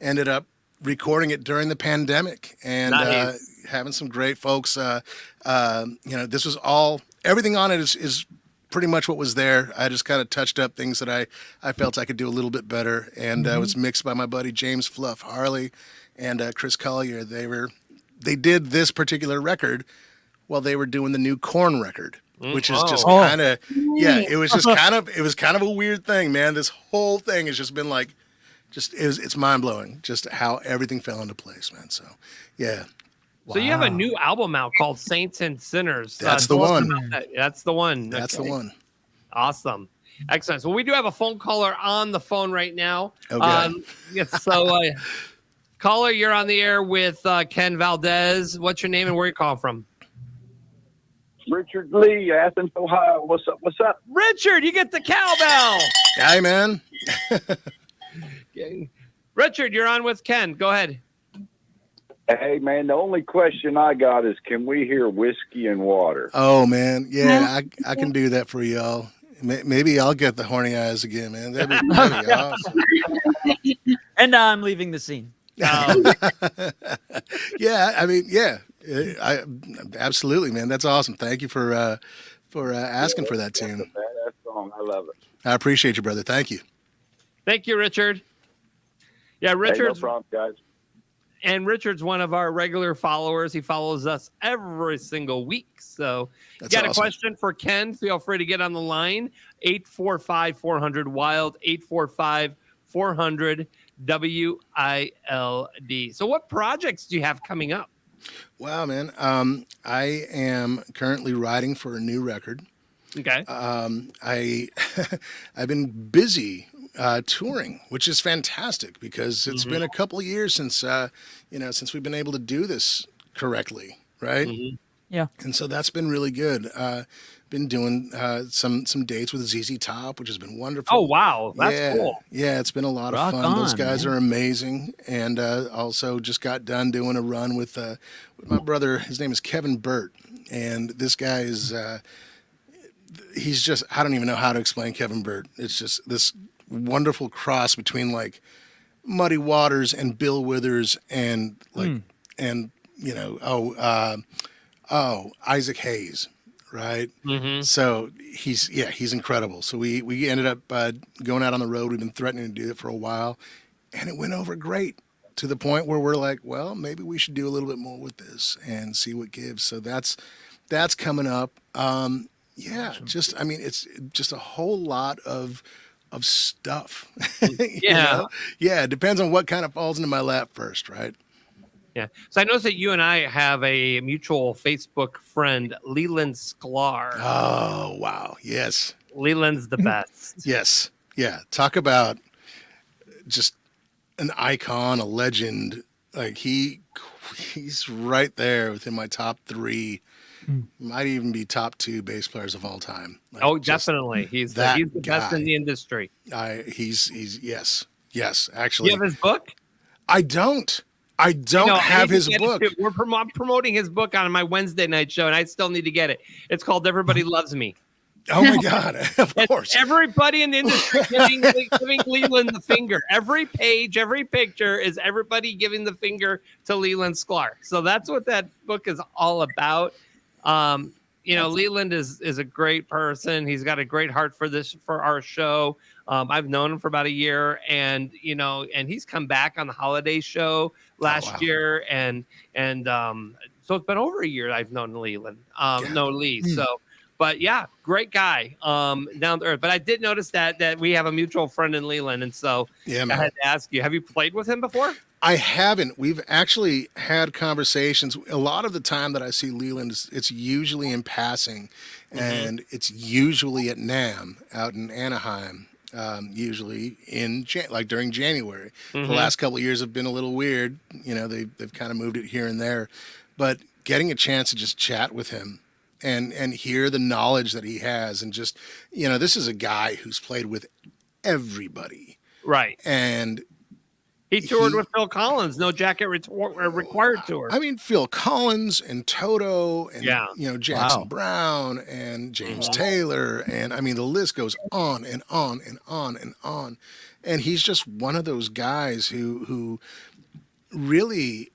O: ended up recording it during the pandemic and
G: Nice.
O: having some great folks. This was everything on it is pretty much what was there. I just kind of touched up things that I felt I could do a little bit better. And it was mixed by my buddy James Fluff Harley and Chris Collier. They did this particular record while they were doing the new Korn record, which is just kind of, it was kind of a weird thing, man. This whole thing has just been like, it's mind blowing just how everything fell into place, man. So, yeah.
G: So you have a new album out called Saints and Sinners.
O: That's the one.
G: That's the one.
O: That's the one.
G: Awesome. Excellent. So we do have a phone caller on the phone right now.
O: Okay.
G: Caller, you're on the air with Ken Valdez. What's your name and where you calling from?
P: Richard Lee, Athens, Ohio. What's up? What's up?
G: Richard, you get the cowbell.
O: Hi, man.
G: Richard, you're on with Ken. Go ahead.
P: Hey, man, the only question I got is, can we hear Whiskey and Water?
O: Oh, man. Yeah, I can do that for y'all. Maybe I'll get the horny eyes again, man. That'd be awesome.
I: And I'm leaving the scene.
O: Yeah, I mean, yeah. I absolutely, man. That's awesome. Thank you for asking for that tune.
P: That's a badass song. I love it.
O: I appreciate you, brother. Thank you.
G: Thank you, Richard. Yeah, Richard's
P: Hey, no problem, guys.
G: And Richard's one of our regular followers. He follows us every single week. So
O: That's
G: you got
O: awesome.
G: a question for Ken, feel free to get on the line. 845-400-WILD, 845-400-WILD. So what projects do you have coming up?
O: Wow, man. I am currently writing for a new record.
G: Okay.
O: I've been busy touring, which is fantastic because it's been a couple of years since we've been able to do this correctly, right?
I: Yeah.
O: And so that's been really good. Been doing some dates with ZZ Top, which has been wonderful.
G: Oh, wow. That's cool.
O: Yeah, it's been a lot of fun. Those guys are amazing. And also just got done doing a run with my brother. His name is Kevin Burt. And this guy is, he's just, I don't even know how to explain Kevin Burt. It's just this wonderful cross between like Muddy Waters and Bill Withers and like, Isaac Hayes. Right. So he's incredible. So we ended up going out on the road. We've been threatening to do that for a while, and it went over great to the point where we're like, well, maybe we should do a little bit more with this and see what gives. So that's coming up. It's just a whole lot of stuff.
G: Yeah.
O: Yeah. It depends on what kind of falls into my lap first. Right.
G: Yeah. So I noticed that you and I have a mutual Facebook friend, Leland Sklar.
O: Oh, wow. Yes.
G: Leland's the best.
O: Yes. Yeah. Talk about just an icon, a legend. Like he's right there within my top 3. Might even be top 2 bass players of all time. Like,
G: definitely. He's the best in the industry.
O: He's yes. Actually,
G: You have his book?
O: I don't have his book.
G: We're promoting his book on my Wednesday night show, and I still need to get it. It's called Everybody Loves Me.
O: Oh, my God. Of course.
G: Everybody in the industry giving Leland the finger. Every page, every picture is everybody giving the finger to Leland Sklar. So that's what that book is all about. Leland is a great person. He's got a great heart for our show. I've known him for about a year, and he's come back on the holiday show last year, and so it's been over a year I've known Leland. Lee. So, but yeah, great guy. Down to earth. But I did notice that we have a mutual friend in Leland, and so I had to ask you: have you played with him before?
O: I haven't. We've actually had conversations. A lot of the time that I see Leland, it's usually in passing, and it's usually at NAMM out in Anaheim. Usually during January. The last couple of years have been a little weird. They've kind of moved it here and there, but getting a chance to just chat with him and hear the knowledge that he has, and just this is a guy who's played with everybody,
G: right?
O: And
G: he toured with Phil Collins, No Jacket Required tour.
O: I mean, Phil Collins and Toto and Jackson Brown and James Taylor, and I mean the list goes on and on and on and on. And he's just one of those guys who really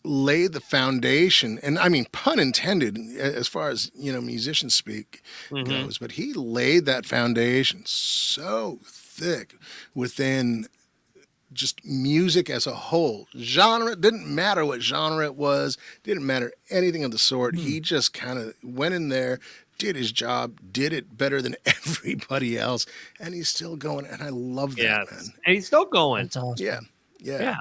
O: laid the foundation, and I mean, pun intended, as far as, musicians speak goes, but he laid that foundation so thick within just music as a whole. Genre, didn't matter what genre it was, didn't matter anything of the sort. He just kind of went in there, did his job, did it better than everybody else, and he's still going, and I love that, man.
G: And he's still going.
I: That's awesome.
O: Yeah.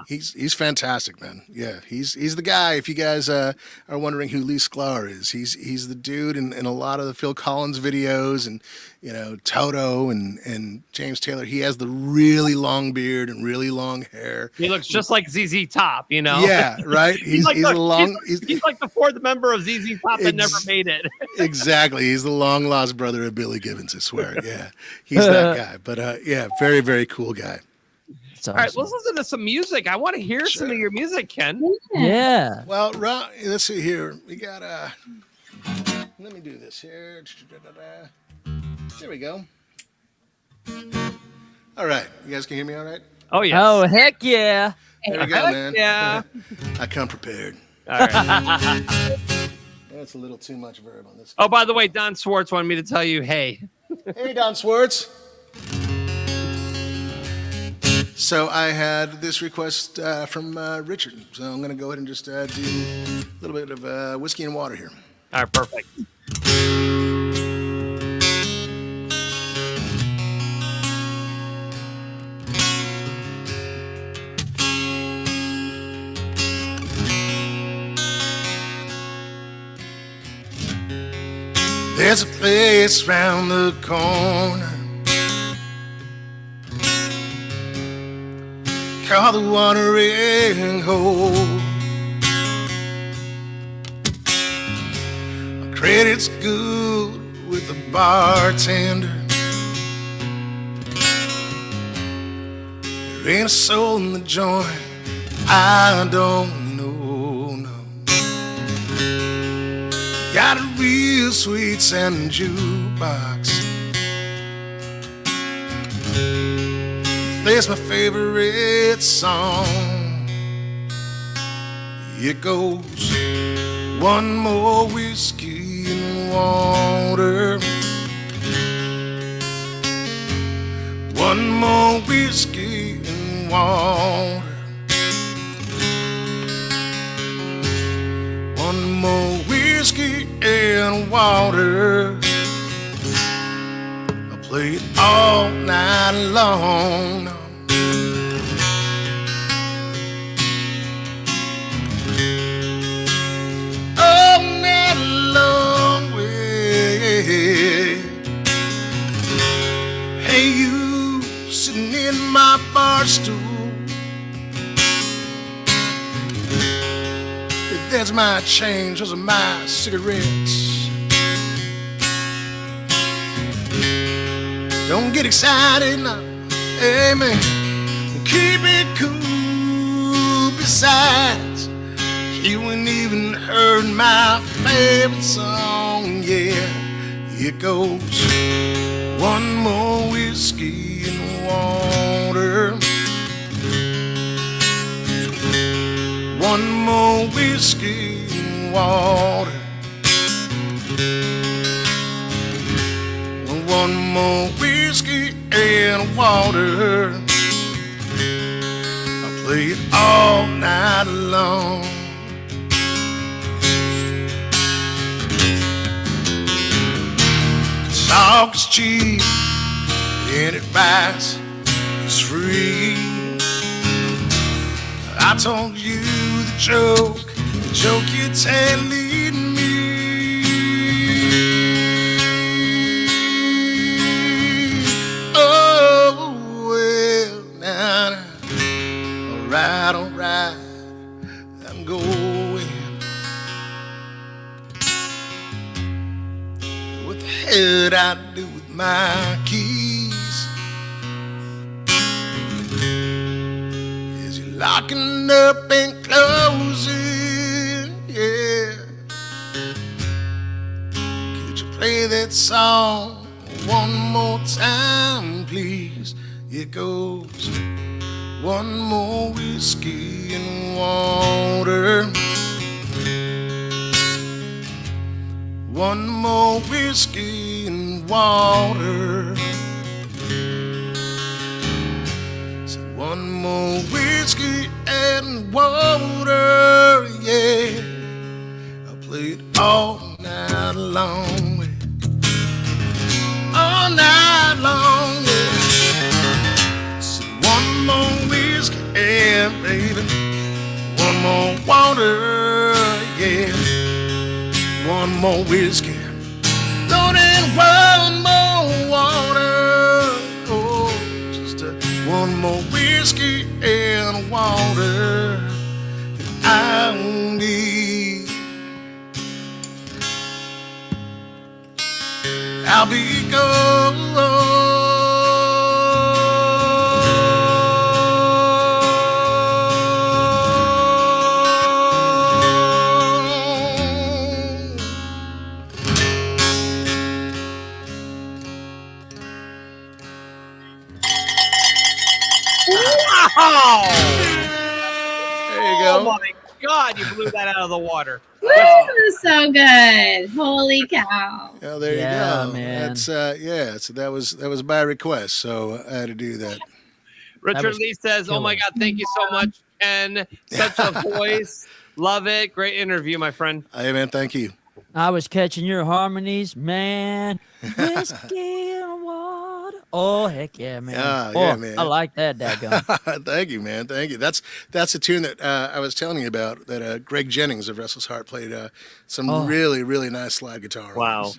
O: He's fantastic, man. Yeah, he's the guy. If you guys are wondering who Lee Sklar is, he's the dude in a lot of the Phil Collins videos, and Toto and James Taylor. He has the really long beard and really long hair.
G: He looks just like ZZ Top,
O: Yeah, right. He's like
G: the fourth member of ZZ Top that never made it.
O: Exactly. He's the long lost brother of Billy Gibbons, I swear. Yeah, he's that guy. But yeah, very, very cool guy.
G: All right, let's listen to some music. I want to hear some of your music, Ken.
I: Yeah.
O: Well, let's see here. We got let me do this here. There we go. All right. You guys can hear me all right?
G: Oh, yeah.
I: Oh, heck yeah.
O: There we go, man.
G: Yeah.
O: I come prepared.
G: All right.
O: That's a little too much verb on this.
G: Oh, by the way, Don Swartz wanted me to tell you, hey.
O: Hey, Don Swartz. So I had this request from Richard. So I'm going to go ahead and just do a little bit of whiskey and water here.
G: All right, perfect.
O: There's a place round the corner called the Watering Hole. My credit's good with the bartender. There ain't a soul in the joint I don't know, no. Got a real sweet sounding jukebox. Plays my favorite song. It goes, one more whiskey and water. One more whiskey and water. One more whiskey and water. I'll play it all night long. All night long way. Hey, you sitting in my bar stool. That's my change, those are my cigarettes. Don't get excited now, hey man. Keep it cool. Besides, you ain't even heard my favorite song, yeah. It goes, one more whiskey and water. One more whiskey and water. One more whiskey and water. I'll play it all night long. Talk is cheap and advice is free. I told you the joke you're telling me. Oh, well, now, all right, I'm going. What the hell did I do with my keys? Locking up and closing, yeah. Could you play that song one more time, please? It goes, One more whiskey and water. One more whiskey and water. So one more whiskey and water, yeah. I played all night long, all night long, yeah. So one more whiskey and baby, one more water, yeah. One more whiskey, don't need one more water. Oh, just one more whiskey and water, and I'll be gone.
G: Wow!
O: There you go.
G: Oh my God, you blew that out of the water.
H: That was so good. Holy cow.
O: Oh, there
I: Yeah,
O: you go.
I: man.
O: That's So that was by request. So I had to do that.
G: Richard Lee says, "Oh my God, thank you so much, Ken. Such a voice. Love it. Great interview, my friend."
O: Hey, man, thank you.
I: I was catching your harmonies, man. Whiskey and water. Oh, heck yeah, man.
O: Yeah, man.
I: I like that, daggone.
O: Thank you, man. Thank you. That's a tune that I was telling you about that Greg Jennings of Restless Heart played some really, really nice slide guitar.
G: Wow.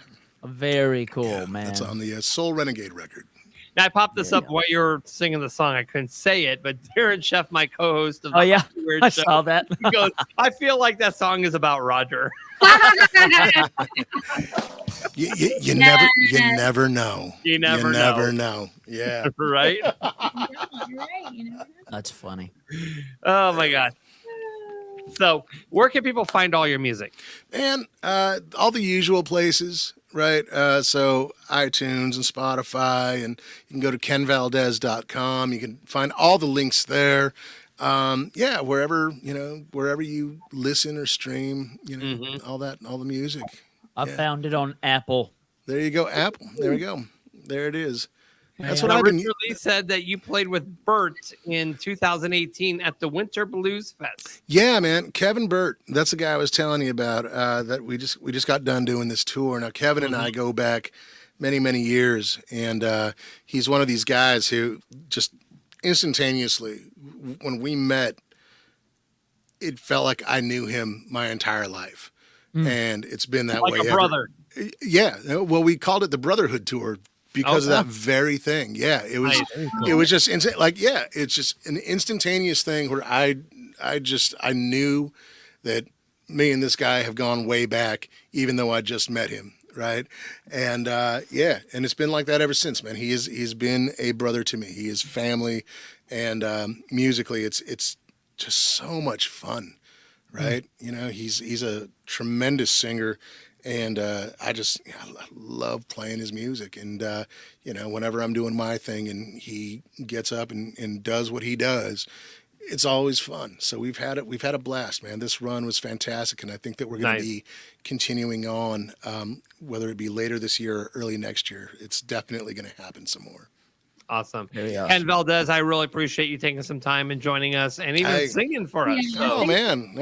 I: Very cool, man.
O: That's on the Soul Renegade record.
G: Now, I popped this up while you were singing the song. I couldn't say it, but Darren Chef, my co-host of the Hockey Weird
I: I
G: Show,
I: saw that.
G: he goes, "I feel like that song is about Roger."
O: You never know.
G: You never
O: know. Yeah.
G: Right?
I: That's funny.
G: Oh my God. So, where can people find all your music?
O: And all the usual places, right? So iTunes and Spotify, and you can go to kenvaldez.com. You can find all the links there. Wherever you listen or stream, all the music.
I: I found it on Apple.
O: There you go, Apple. There we go. There it is. That's what
G: Now,
O: I've been.
G: Richard Lee said that you played with Bert in 2018 at the Winter Blues Fest.
O: Yeah, man, Kevin Burt. That's the guy I was telling you about. That we just got done doing this tour. Now Kevin and I go back many years, and he's one of these guys who just instantaneously, when we met, it felt like I knew him my entire life, and it's been that
G: like
O: way.
G: a brother.
O: Yeah. Well, we called it the Brotherhood Tour because of that very thing. Yeah, it was. It was just insane. It's just an instantaneous thing where I knew that me and this guy have gone way back, even though I just met him. Right. And and it's been like that ever since, man. He's been a brother to me. He is family, and musically, it's just so much fun. Right. He's a tremendous singer. And I love playing his music. And, whenever I'm doing my thing and he gets up and does what he does, it's always fun. So we've had a blast, man. This run was fantastic. And I think that we're going to be continuing on, whether it be later this year or early next year. It's definitely going to happen some more.
G: Awesome. Ken Valdez, I really appreciate you taking some time and joining us and even singing for us.
O: Oh, man.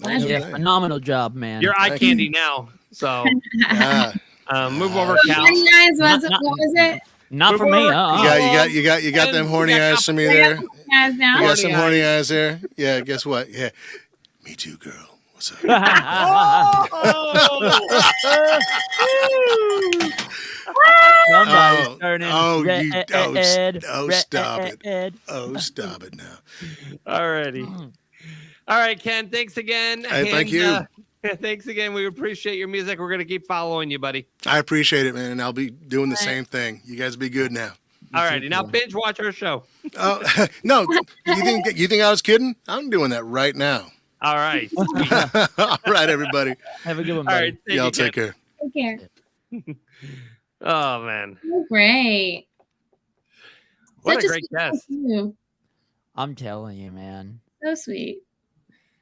I: Phenomenal job, man.
G: You're eye candy now. So move over, Cal.
H: What was it?
I: Not for me.
O: You got them horny eyes for me there. You got some horny eyes there. Yeah, guess what? Yeah. Me too, girl. What's up?
I: Somebody's turning
O: red. Stop it. Oh, stop it now.
G: Alrighty. All right, Ken, thanks again.
O: Hey, thank you.
G: Thanks again. We appreciate your music. We're going to keep following you, buddy.
O: I appreciate it, man. And I'll be doing the same thing. You guys be good now.
G: All righty. Now binge watch our show.
O: Oh, no. You think I was kidding? I'm doing that right now.
G: All right.
O: All right, everybody.
I: Have a good one,
G: All
I: buddy.
G: right.
O: Y'all take care.
H: Take care.
G: Oh, man.
H: Oh, great.
G: What
H: Such
G: a great guest.
I: I'm telling you, man.
H: So sweet.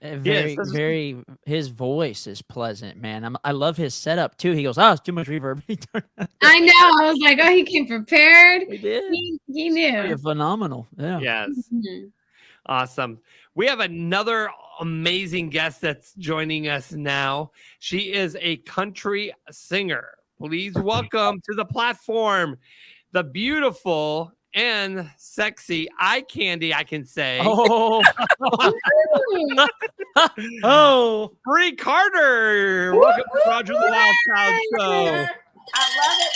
I: Very. His voice is pleasant, man. I love his setup too. He goes, "Oh, it's too much reverb."
H: I know. I was like, oh, he came prepared.
I: He did.
H: He knew.
I: Pretty phenomenal. Yeah.
G: Yes.
H: Mhm.
G: Awesome. We have another amazing guest that's joining us now. She is a country singer. Please welcome to the platform the beautiful and sexy eye candy, I can say.
I: Oh. Oh.
G: Brei Carter. Welcome to Roger the Wild Child Show.
Q: I love it.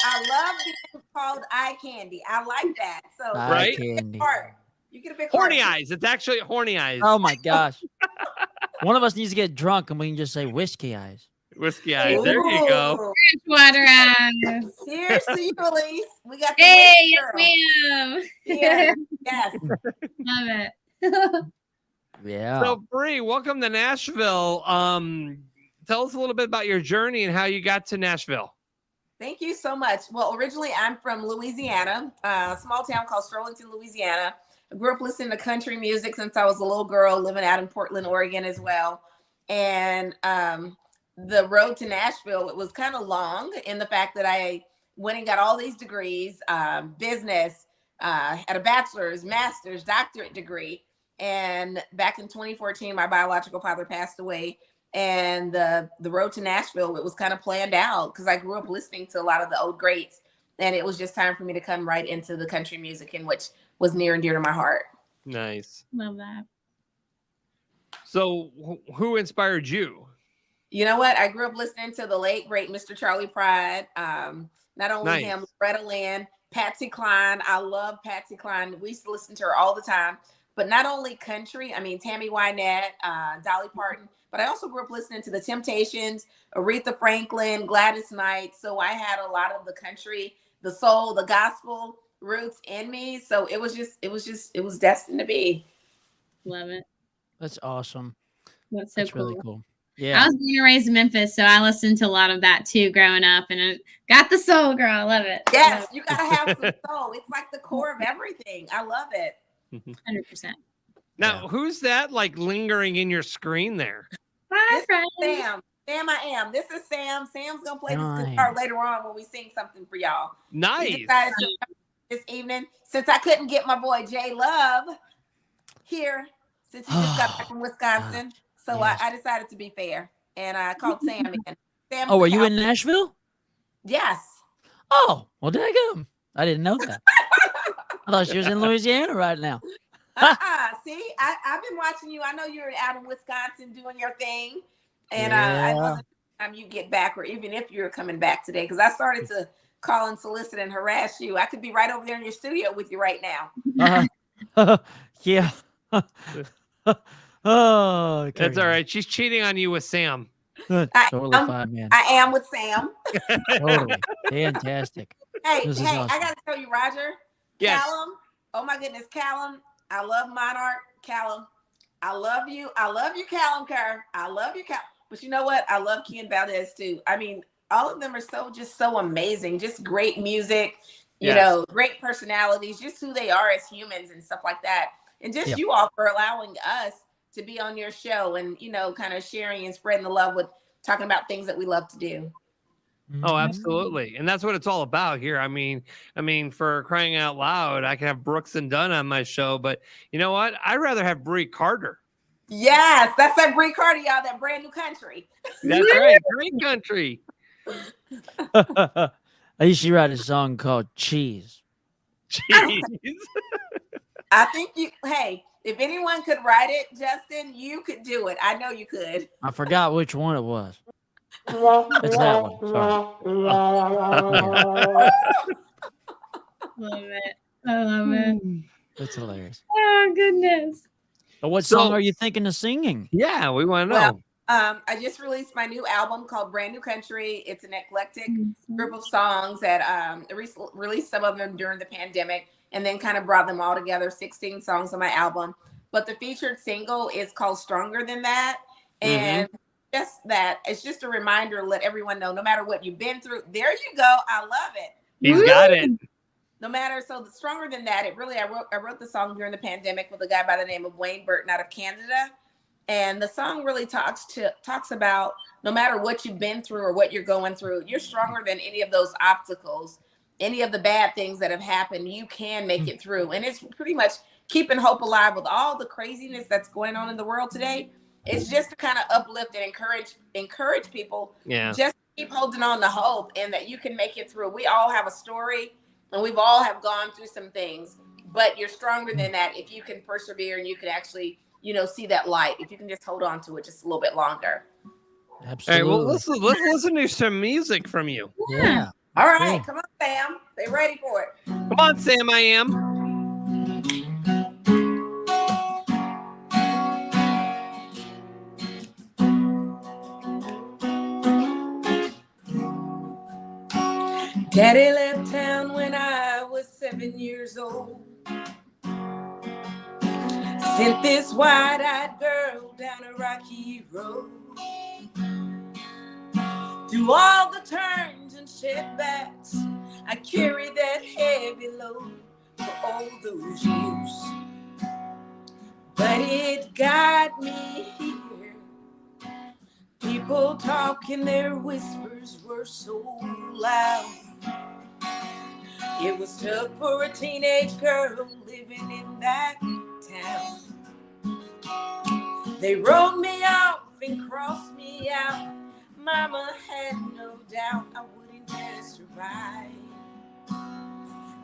Q: I love being called eye candy. I like that. So
I: Eye
G: Right?
I: candy.
Q: You get a big
G: Horny
Q: heart.
G: eyes. It's actually horny eyes.
I: Oh my gosh. One of us needs to get drunk and we can just say whiskey eyes.
G: Whiskey eyes. There you go.
H: Water eyes.
Q: Here's to you, Elise. We got the
H: Hey,
Q: lady girl.
H: yes, ma'am.
Q: Yes.
H: Love it.
I: Yeah.
G: So, Brei, welcome to Nashville. Tell us a little bit about your journey and how you got to Nashville.
Q: Thank you so much. Well, originally I'm from Louisiana, a small town called Sterlington, Louisiana. I grew up listening to country music since I was a little girl, living out in Portland, Oregon as well. And the road to Nashville, it was kind of long in the fact that I went and got all these degrees, business, had a bachelor's, master's, doctorate degree. And back in 2014, my biological father passed away. And the road to Nashville, it was kind of planned out because I grew up listening to a lot of the old greats. And it was just time for me to come right into the country music, in which was near and dear to my heart.
G: Nice.
H: Love that.
G: So, who inspired you?
Q: You know what? I grew up listening to the late, great Mr. Charlie Pride. Not only
G: Nice.
Q: him, Loretta Lynn, Patsy Cline. I love Patsy Cline. We used to listen to her all the time. But not only country, I mean, Tammy Wynette, Dolly Parton, but I also grew up listening to the Temptations, Aretha Franklin, Gladys Knight. So I had a lot of the country, the soul, the gospel roots in me. So it was destined to be.
H: Love it.
I: That's awesome.
H: That's so
I: That's
H: cool.
I: really cool.
H: I
I: Yeah.
H: was born and raised in Memphis, so I listened to a lot of that too growing up, and it got the soul, girl. I love it.
Q: Yes, you gotta have some soul. It's like the core of everything. I love it.
H: 100%.
G: Now, who's that like lingering in your screen there?
H: Hi, friends.
Q: Sam. Sam, I am. This is Sam. Sam's gonna play this
G: Nice.
Q: guitar later on when we sing something for y'all.
G: Nice.
Q: We decided to come this evening since I couldn't get my boy Jay Love here since he just got back from Wisconsin. So I decided to be fair and I called Sam in. Sam's
I: Oh,
Q: the
I: are you in
Q: cowboy.
I: Nashville?
Q: Yes.
I: Oh, well, there you go. I didn't know that. I thought she was in Louisiana right now.
Q: See, I've been watching you. I know you're out in Wisconsin doing your thing. And
I: Yeah.
Q: I wasn't time you get back or even if you're coming back today, because I started to call and solicit and harass you. I could be right over there in your studio with you right now.
I: Yeah. Oh,
G: That's all right. She's cheating on you with Sam.
I: Totally fine, man.
Q: I am with Sam.
I: Totally. Fantastic.
Q: Hey,
I: This is
Q: I
I: awesome.
Q: gotta tell you, Roger.
G: Yes.
Q: Callum. Oh my goodness, Callum. I love Monarch. Callum. I love you. I love you, Callum Kerr. I love you, Callum. But you know what? I love Ken Valdez too. I mean, all of them are so amazing. Just great music, you
G: Yes.
Q: know, great personalities, just who they are as humans and stuff like that. And just
I: Yep.
Q: you all for allowing us to be on your show and, you know, kind of sharing and spreading the love with talking about things that we love to do.
G: Oh, absolutely. And that's what it's all about here. I mean, for crying out loud, I can have Brooks and Dunn on my show, but you know what? I'd rather have Brei Carter.
Q: Yes, that's that Brei Carter, y'all, that brand new country.
G: That's right. Great country.
I: I used to write a song called Cheese.
G: Jeez.
Q: I think hey, if anyone could write it, Justin, you could do it. I know you could.
I: I forgot which one it was. It's that one. Sorry.
H: Love it. I love it.
I: That's hilarious.
H: Oh, goodness.
I: But what
G: So-
I: song are you thinking of singing?
G: Yeah, we want to know.
Q: Well, I just released my new album called Brand New Country. It's an eclectic group of songs that I released some of them during the pandemic and then kind of brought them all together, 16 songs on my album. But the featured single is called Stronger Than That. And just that, it's just a reminder to let everyone know, no matter what you've been through, there you go. I love it.
G: He's got it.
Q: no matter, so the Stronger Than That, I wrote the song during the pandemic with a guy by the name of Wayne Burton out of Canada. And the song really talks about no matter what you've been through or what you're going through, you're stronger than any of those obstacles, any of the bad things that have happened. You can make it through. And it's pretty much keeping hope alive with all the craziness that's going on in the world today. It's just to kind of uplift and encourage people.
G: Yeah.
Q: Just keep holding on to hope and that you can make it through. We all have a story and we've all have gone through some things, but you're stronger than that if you can persevere and you can actually, see that light. If you can just hold on to it just a little bit longer.
G: All
I: Absolutely.
G: right, well, let's listen to some music from you.
I: Yeah.
Q: All right, come on, Sam. They ready for it.
G: Come on, Sam. I am.
Q: Daddy left town when I was 7 years old. Sent this wide-eyed girl down a rocky road. Through all the turns and setbacks, I carried that heavy load for all those years. But it got me here. People talking, their whispers were so loud. It was tough for a teenage girl living in that town. They wrote me off and crossed me out. Mama had no doubt I wouldn't just survive.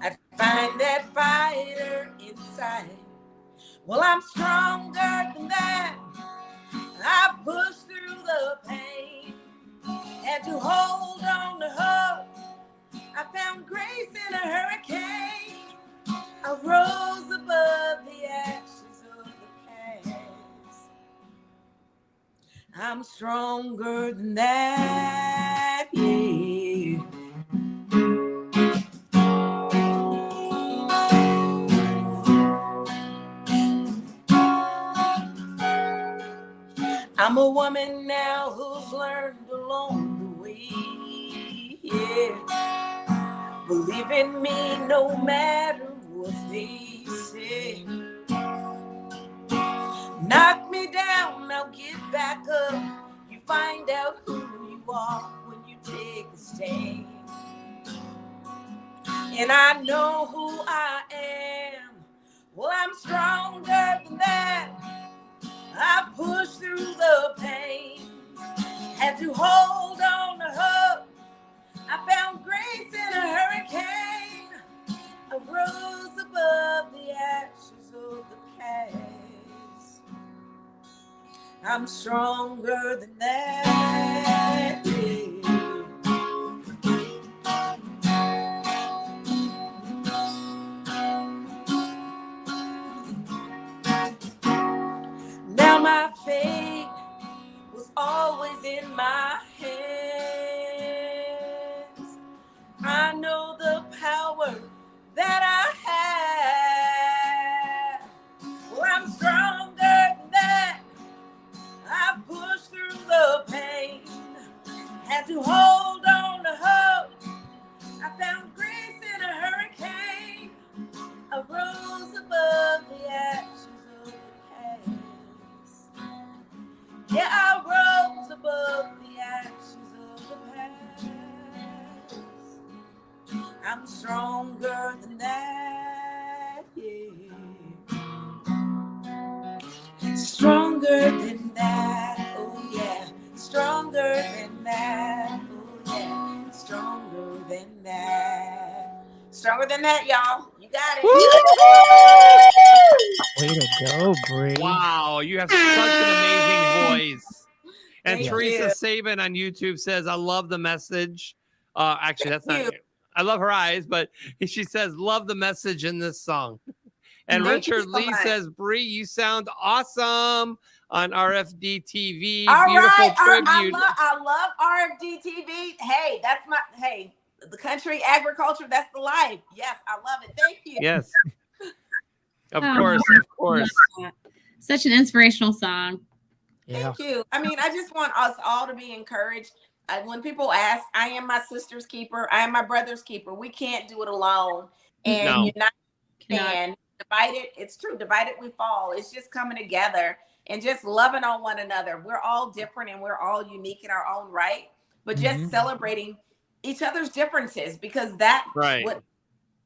Q: I'd find that fighter inside. Well, I'm stronger than that. I pushed through the pain. Had to hold on to hope. I found grace in a hurricane. I rose above the ashes of the past. I'm stronger than that, yeah. I'm a woman now who's learned along the way, yeah. Believe in me no matter what they say. Knock me down, I'll get back up. You find out who you are when you take a stand. And I know who I am. Well, I'm stronger than that. I pushed through the pain. Had to hold on to hope. I found grace in a hurricane. I rose above the ashes of the past. I'm stronger than that, yeah. Now my fate was always in my hands. I know the power that I have. Well, I'm stronger than that. I pushed through the pain. Had to hold on to hope. I found grace in a hurricane. I rose above the ashes of the past. Yeah, I rose above the ashes of the past. I'm stronger than that, yeah. Stronger than that, oh yeah. Stronger than that, oh yeah. Stronger than that. Stronger than that, y'all. You got it.
I: Way to go, Brei.
G: Wow, you have such an amazing voice. And
Q: Thank
G: Teresa
Q: you.
G: Saban on YouTube says, I love the message. Actually, that's not it. I love her eyes, but she says, love the message in this song. And
Q: Thank you
G: Richard
Q: so
G: Lee
Q: much.
G: says, Brei, you sound awesome on RFD TV.
Q: All
G: Beautiful
Q: right.
G: tribute.
Q: I love RFD TV. Hey, the country agriculture, that's the life. Yes, I love it. Thank you.
G: Yes. Of
H: Oh,
G: course, of course.
H: Such an inspirational song.
Q: Thank you. I mean, I just want us all to be encouraged. When people ask, I am my sister's keeper. I am my brother's keeper. We can't do it alone. and
G: No.
Q: unite and divided. It's true. Divided we fall. It's just coming together and just loving on one another. We're all different and we're all unique in our own right, but just celebrating each other's differences, because that's what,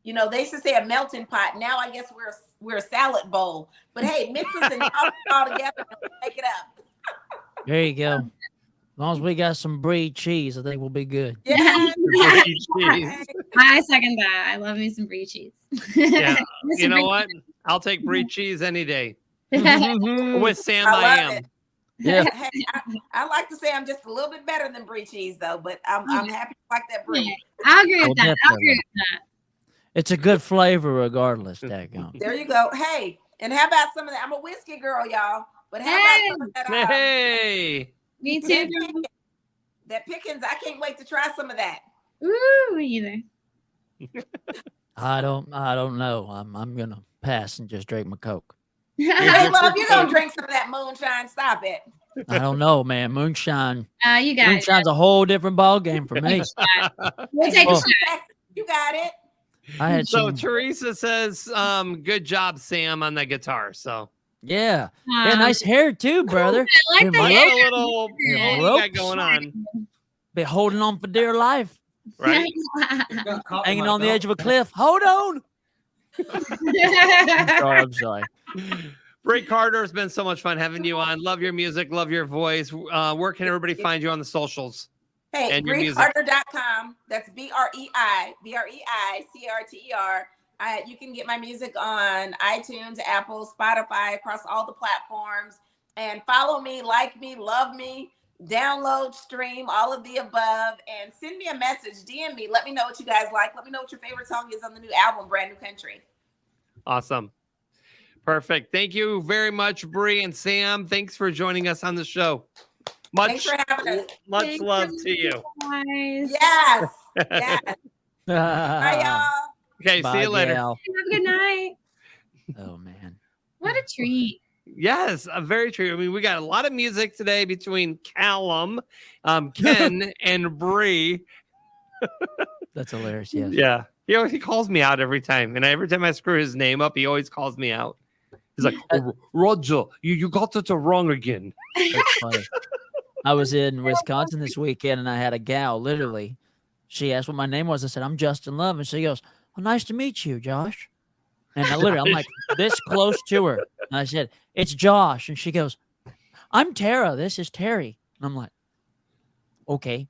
Q: you know, they used to say a melting pot. Now I guess we're a salad bowl. But hey, mix us and all together and we'll make it up.
I: There you go. As long as we got some brie cheese, I think we'll be good.
Q: Yeah.
H: I second that. I love me some brie cheese.
G: Yeah. You know what? I'll take brie cheese any day. With Sam, I am.
Q: It.
I: Yeah.
Q: Hey, I like to say I'm just a little bit better than brie cheese, though, but I'm happy to like that brie.
H: I agree with that. I agree with that.
I: It's a good flavor regardless. Daggone.
Q: There you go. Hey, and how about some of that? I'm a whiskey girl, y'all. But how about some of that?
G: Hey.
H: Me too.
Q: That Pickens, I can't wait to try some of that.
H: Ooh, me either.
I: I don't know. I'm gonna pass and just drink my Coke.
Q: Hey, love, you're gonna drink some of that moonshine. Stop it.
I: I don't know, man. Moonshine.
H: You got
I: Moonshine's a whole different ball game for me.
H: We'll take a shot.
Q: You got it.
I: I had
G: So
I: some,
G: Teresa says, good job, Sam, on the guitar. So
I: yeah, nice hair too, brother.
H: I like
I: Been
H: the
I: ro-
H: hair.
G: a little what you got going on,
I: Been holding on for dear life,
G: right?
I: hanging on the edge of a cliff. Hold on. I'm sorry.
G: Brei Carter, has been so much fun having you on. Love your music, love your voice. Where can everybody find you on the socials?
Q: Hey,
G: and your music?
Q: BreiCarter.com. That's BreiCarter. You can get my music on iTunes, Apple, Spotify, across all the platforms. And follow me, like me, love me, download, stream, all of the above, and send me a message, DM me. Let me know what you guys like. Let me know what your favorite song is on the new album, Brand New Country.
G: Awesome. Perfect. Thank you very much, Brei and Sam. Thanks for joining us on the show.
Q: Thanks for having us.
G: Much love to you.
H: Guys.
Q: Yes. Yes. Bye, y'all.
G: Okay,
I: Bye,
G: see you later.
I: gal.
H: Have a good night.
I: Oh man.
H: What a treat.
G: Yes, very true. I mean, we got a lot of music today between Callum, Ken, and Brei.
I: That's hilarious. Yes.
G: Yeah. He calls me out every time. And every time I screw his name up, he always calls me out. He's like, Roger, you got it wrong again.
I: That's funny. I was in Wisconsin this weekend and I had a gal, literally. She asked what my name was. I said, I'm Justin Love. And she goes, well, nice to meet you, Josh. And I'm like this close to her. And I said, it's Josh. And she goes, I'm Tara. This is Terry. And I'm like, okay.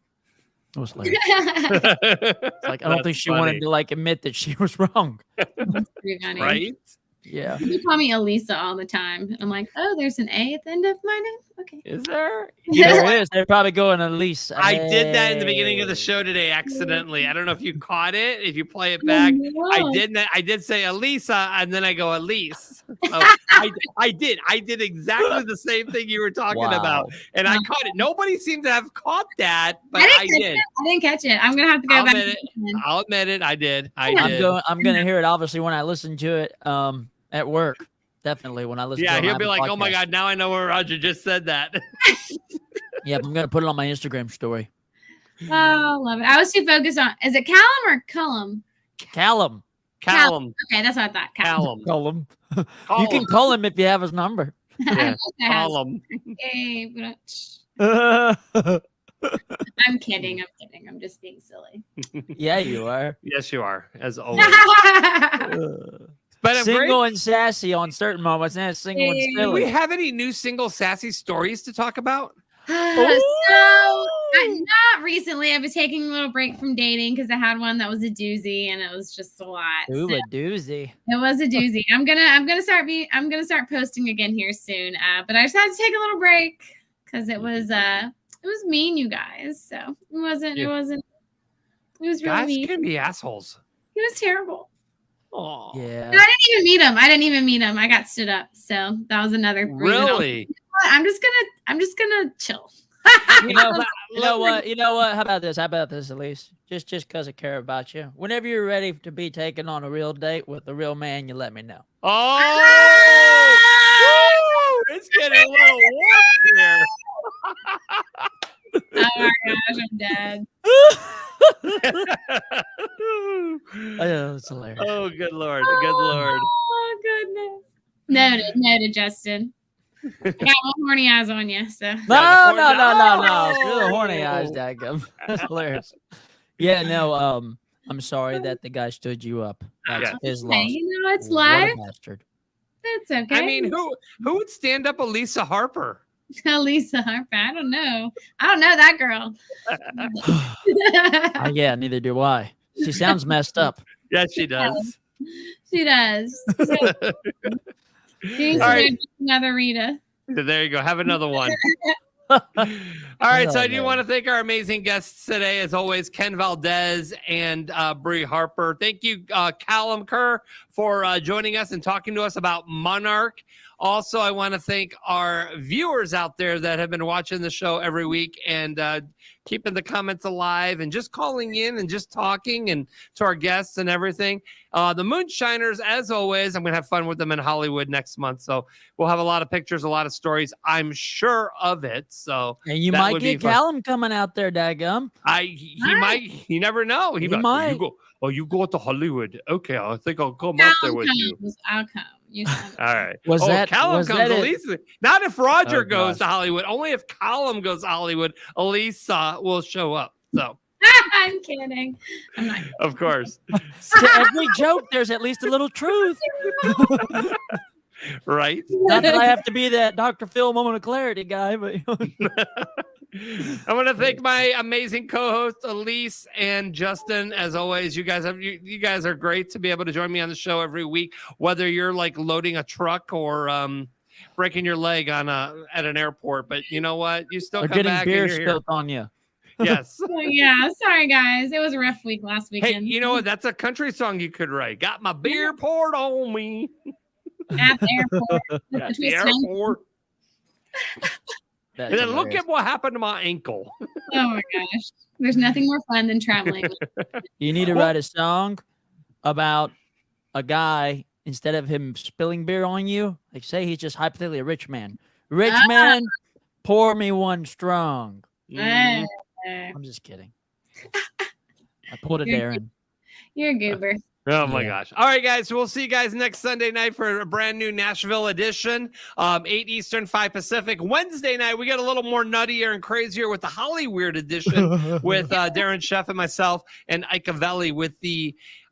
I: It was hilarious. It's like, I don't think she wanted to admit that she was wrong.
H: That's pretty funny.
G: Right?
I: Yeah.
H: You call me Elisa all the time. I'm like, oh, there's an A at the end of my name. Okay.
G: Is there?
I: You know what it is? They're probably going Elise.
G: I did that in the beginning of the show today accidentally. I don't know if you caught it. If you play it back, I did say Elisa, and then I go Elise. So I did exactly the same thing you were talking about, and I caught it. Nobody seemed to have caught that, but I did.
H: I didn't catch it. I'm gonna have to go back.
G: I'll admit it. I did.
I: I'm gonna hear it obviously when I listen to it at work. Definitely when I listen to it.
G: Yeah, he'll be like, oh my God, now I know where Roger just said that.
I: Yeah, I'm gonna put it on my Instagram story.
H: Oh, love it. I was too focused on, is it Callum or Cullum?
I: Callum.
H: Okay, that's what I thought.
I: Callum. You can call him if you have his number.
G: Yeah. Callum.
H: Okay, but I'm kidding. I'm just being silly.
I: Yeah, you are.
G: Yes, you are, as always. But
I: single and sassy on certain moments, and single and silly.
G: Do we have any new single sassy stories to talk about?
H: Not recently. I've been taking a little break from dating because I had one that was a doozy, and it was just a lot.
I: Ooh, a doozy.
H: It was a doozy. I'm gonna start posting again here soon. But I just had to take a little break because it was mean, you guys. So it was really
G: Guys
H: mean.
G: can be assholes.
H: It was terrible.
G: Oh
I: yeah.
H: I didn't even meet him. I got stood up. So that was another reason.
G: Really?
H: I'm just gonna chill.
I: You know what? How about this, Elise? Just because I care about you. Whenever you're ready to be taken on a real date with a real man, you let me know.
G: Oh, it's getting a little warm here.
H: Oh my gosh, I'm dead.
I: That's hilarious.
G: Oh, good Lord. Good Lord.
H: Oh, goodness. Noted, Justin. I got my horny eyes on you, so.
I: No. Screw the horny eyes, daggum. That's hilarious. Yeah, no, I'm sorry that the guy stood you up. That's his
H: Hey,
I: loss.
H: you know, it's
I: What
H: live.
I: a bastard.
H: It's okay.
G: I mean, who would stand up Elisa Harper?
H: Lisa Harper. I don't know that girl.
I: Yeah, neither do I. She sounds messed up.
G: Yes, she does.
H: She does. She's another Rita.
G: There you go. Have another one. All right. So I do want to thank our amazing guests today, as always, Ken Valdez and Brei Carter. Thank you, Callum Kerr, for joining us and talking to us about Monarch. Also, I want to thank our viewers out there that have been watching the show every week and keeping the comments alive and just calling in and just talking and to our guests and everything. The Moonshiners, as always, I'm going to have fun with them in Hollywood next month. So we'll have a lot of pictures, a lot of stories. I'm sure of it. So
I: and you might get Callum coming out there, daggum.
G: He might. You never know. He might. You go to Hollywood. Okay, I think I'll come up there with you.
H: I'll come.
G: All right.
I: Was
G: Callum comes.
I: that
G: Elisa. Not if Roger goes to Hollywood. Only if Callum goes to Hollywood, Elisa will show up. So.
H: I'm kidding. I'm not.
G: Of course.
I: To every joke, there's at least a little truth.
G: Right.
I: Not that I have to be that Dr. Phil moment of clarity guy, but.
G: I want to thank my amazing co-host Elise and Justin. As always, you guys are great to be able to join me on the show every week, whether you're like loading a truck or breaking your leg at an airport. But you know what? You still come back.
I: Getting beer spilled on you.
G: Yes.
H: Yeah. Sorry, guys. It was a rough week last weekend.
G: Hey, you know what? That's a country song you could write. Got my beer poured on me.
H: At the airport.
G: At the airport. And then look at what happened to my ankle.
H: Oh my gosh. There's nothing more fun than traveling.
I: You need to write a song about a guy, instead of him spilling beer on you, like say he's just hypothetically a rich man. Rich man, pour me one strong. I'm just kidding. I pulled it, Darren.
H: You're a goober.
G: Oh my gosh. All right, guys. We'll see you guys next Sunday night for a brand new Nashville edition. 8 Eastern, 5 Pacific. Wednesday night, we get a little more nuttier and crazier with the Hollyweird edition with Darren Sheff and myself and Ike Avelli with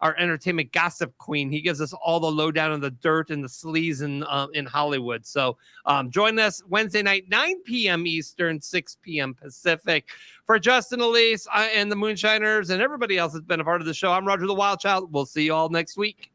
G: our entertainment gossip queen. He gives us all the lowdown on the dirt and the sleaze in Hollywood. So join us Wednesday night, 9 p.m. Eastern, 6 p.m. Pacific. For Justin, Elise, and the Moonshiners, and everybody else that's been a part of the show, I'm Roger the Wild Child. We'll see you all next week.